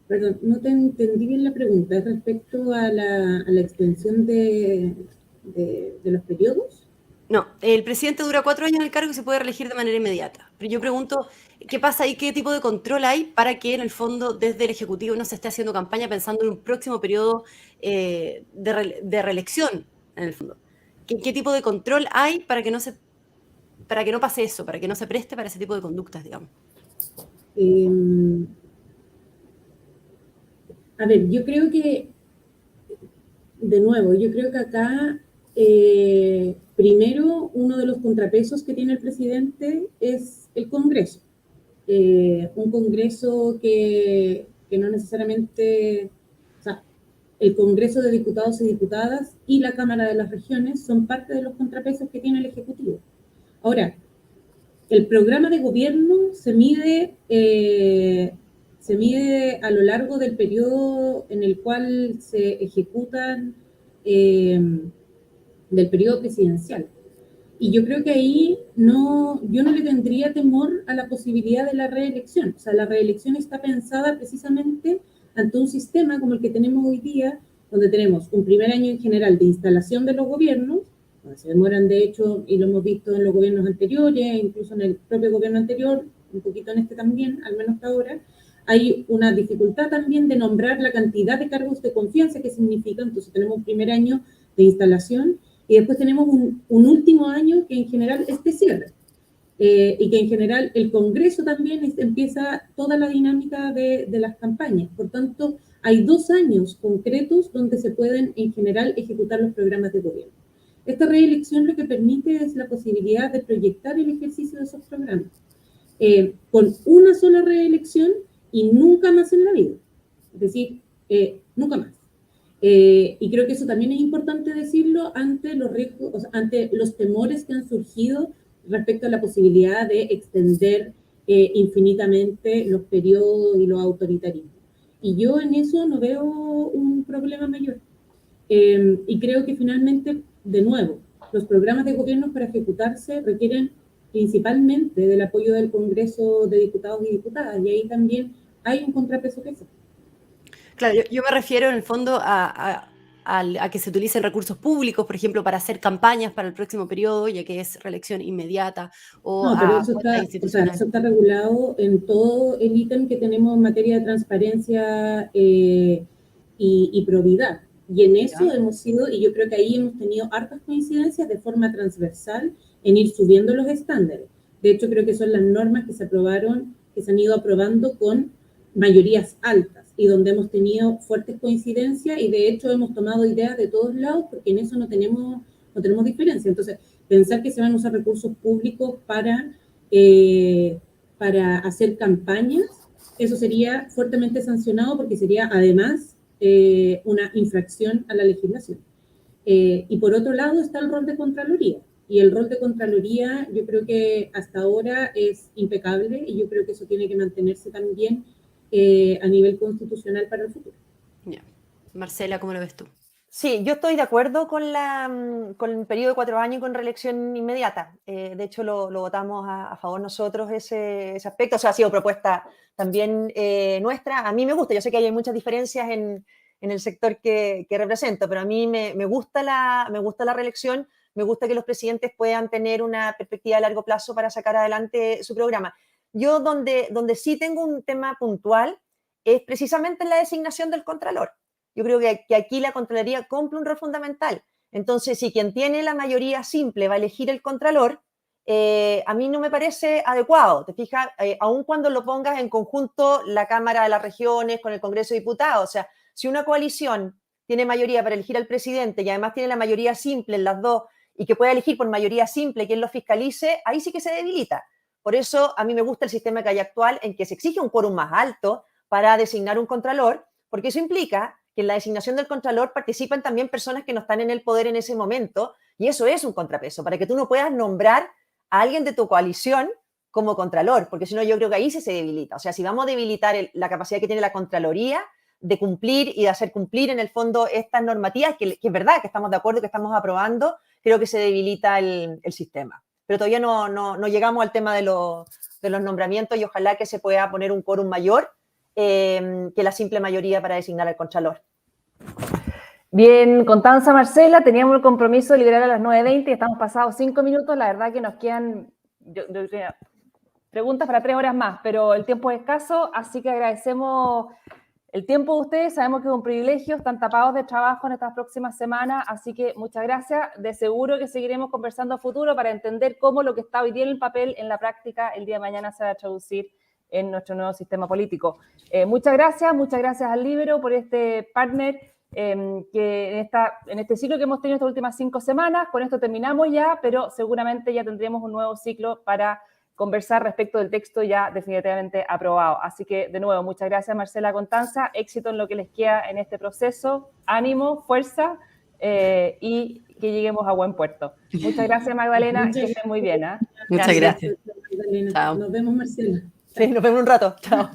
Perdón, no te entendí bien la pregunta. ¿Es respecto a la extensión de los periodos? No, el presidente dura 4 años en el cargo y se puede reelegir de manera inmediata. Pero yo pregunto, ¿qué pasa ahí? ¿Qué tipo de control hay para que en el fondo desde el Ejecutivo no se esté haciendo campaña pensando en un próximo periodo de reelección, en el fondo? ¿Qué tipo de control hay para que no pase eso, para que no se preste para ese tipo de conductas, digamos? Eh, a ver, yo creo que, de nuevo, yo creo que acá, primero, uno de los contrapesos que tiene el presidente es el Congreso. Un Congreso que no necesariamente, o sea, el Congreso de Diputados y Diputadas y la Cámara de las Regiones son parte de los contrapesos que tiene el Ejecutivo. Ahora, el programa de gobierno se mide a lo largo del periodo en el cual se ejecutan, del periodo presidencial. Y yo creo que ahí yo no le tendría temor a la posibilidad de la reelección. O sea, la reelección está pensada precisamente ante un sistema como el que tenemos hoy día, donde tenemos un primer año en general de instalación de los gobiernos, donde se demoran de hecho, y lo hemos visto en los gobiernos anteriores, incluso en el propio gobierno anterior, un poquito en este también, al menos hasta ahora. Hay una dificultad también de nombrar la cantidad de cargos de confianza que significa. Entonces tenemos un primer año de instalación y después tenemos un último año que en general es de cierre. Y que en general el Congreso también empieza toda la dinámica de las campañas. Por tanto, hay 2 años concretos donde se pueden en general ejecutar los programas de gobierno. Esta reelección lo que permite es la posibilidad de proyectar el ejercicio de esos programas con una sola reelección y nunca más en la vida. Es decir, nunca más. Y creo que eso también es importante decirlo ante los riesgos, o sea, ante los temores que han surgido respecto a la posibilidad de extender infinitamente los periodos y los autoritarismos. Y yo en eso no veo un problema mayor. Y creo que finalmente, de nuevo, los programas de gobierno para ejecutarse requieren principalmente del apoyo del Congreso de Diputados y Diputadas, y ahí también hay un contrapeso que hacer. Claro, yo me refiero en el fondo a que se utilicen recursos públicos, por ejemplo, para hacer campañas para el próximo periodo, ya que es reelección inmediata, o No, pero a eso cuentas está, o sea, institucionales. eso está regulado en todo el ítem que tenemos en materia de transparencia y probidad. Y en eso ¿Ya? hemos sido, y yo creo que ahí hemos tenido hartas coincidencias de forma transversal en ir subiendo los estándares. De hecho, creo que son las normas que se aprobaron, que se han ido aprobando con mayorías altas y donde hemos tenido fuertes coincidencias y de hecho hemos tomado ideas de todos lados porque en eso no tenemos diferencia. Entonces, pensar que se van a usar recursos públicos para hacer campañas, eso sería fuertemente sancionado porque sería además una infracción a la legislación. Y por otro lado está el rol de Contraloría. Y el rol de Contraloría yo creo que hasta ahora es impecable y yo creo que eso tiene que mantenerse también a nivel constitucional para el futuro. Ya. Marcela, ¿cómo lo ves tú? Sí, yo estoy de acuerdo con el periodo de 4 años y con reelección inmediata. De hecho, lo votamos a favor nosotros ese aspecto. O sea, ha sido propuesta también nuestra. A mí me gusta, yo sé que hay muchas diferencias en el sector que represento, pero a mí me gusta la reelección, me gusta que los presidentes puedan tener una perspectiva a largo plazo para sacar adelante su programa. Yo donde sí tengo un tema puntual es precisamente en la designación del Contralor. Yo creo que aquí la Contraloría cumple un rol fundamental. Entonces, si quien tiene la mayoría simple va a elegir el Contralor, a mí no me parece adecuado. Te fijas, aun cuando lo pongas en conjunto la Cámara de las Regiones con el Congreso de Diputados, o sea, si una coalición tiene mayoría para elegir al presidente y además tiene la mayoría simple en las dos y que pueda elegir por mayoría simple quien lo fiscalice, ahí sí que se debilita. Por eso a mí me gusta el sistema que hay actual en que se exige un quórum más alto para designar un contralor, porque eso implica que en la designación del contralor participan también personas que no están en el poder en ese momento, y eso es un contrapeso, para que tú no puedas nombrar a alguien de tu coalición como contralor, porque si no yo creo que ahí se debilita. O sea, si vamos a debilitar la capacidad que tiene la Contraloría de cumplir y de hacer cumplir en el fondo estas normativas, que es verdad que estamos de acuerdo, que estamos aprobando, creo que se debilita el sistema. Pero todavía no llegamos al tema de los nombramientos y ojalá que se pueda poner un quórum mayor que la simple mayoría para designar al contralor. Bien, Constanza, Marcela, teníamos el compromiso de liberar a las 9:20 y estamos pasados 5 minutos. La verdad que nos quedan preguntas para 3 horas más, pero el tiempo es escaso, así que agradecemos el tiempo de ustedes. Sabemos que es un privilegio, están tapados de trabajo en estas próximas semanas, así que muchas gracias. De seguro que seguiremos conversando a futuro para entender cómo lo que está hoy día en el papel, en la práctica, el día de mañana se va a traducir en nuestro nuevo sistema político. Muchas gracias al Libero por este partner que en este ciclo que hemos tenido estas últimas 5 semanas. Con esto terminamos ya, pero seguramente ya tendremos un nuevo ciclo para conversar respecto del texto ya definitivamente aprobado. Así que, de nuevo, muchas gracias, Marcela, Constanza. Éxito en lo que les queda en este proceso. Ánimo, fuerza y que lleguemos a buen puerto. Muchas gracias, Magdalena. Que estén muy bien. Muchas gracias. Magdalena. Chao. Nos vemos, Marcela. Sí, nos vemos en un rato. Chao.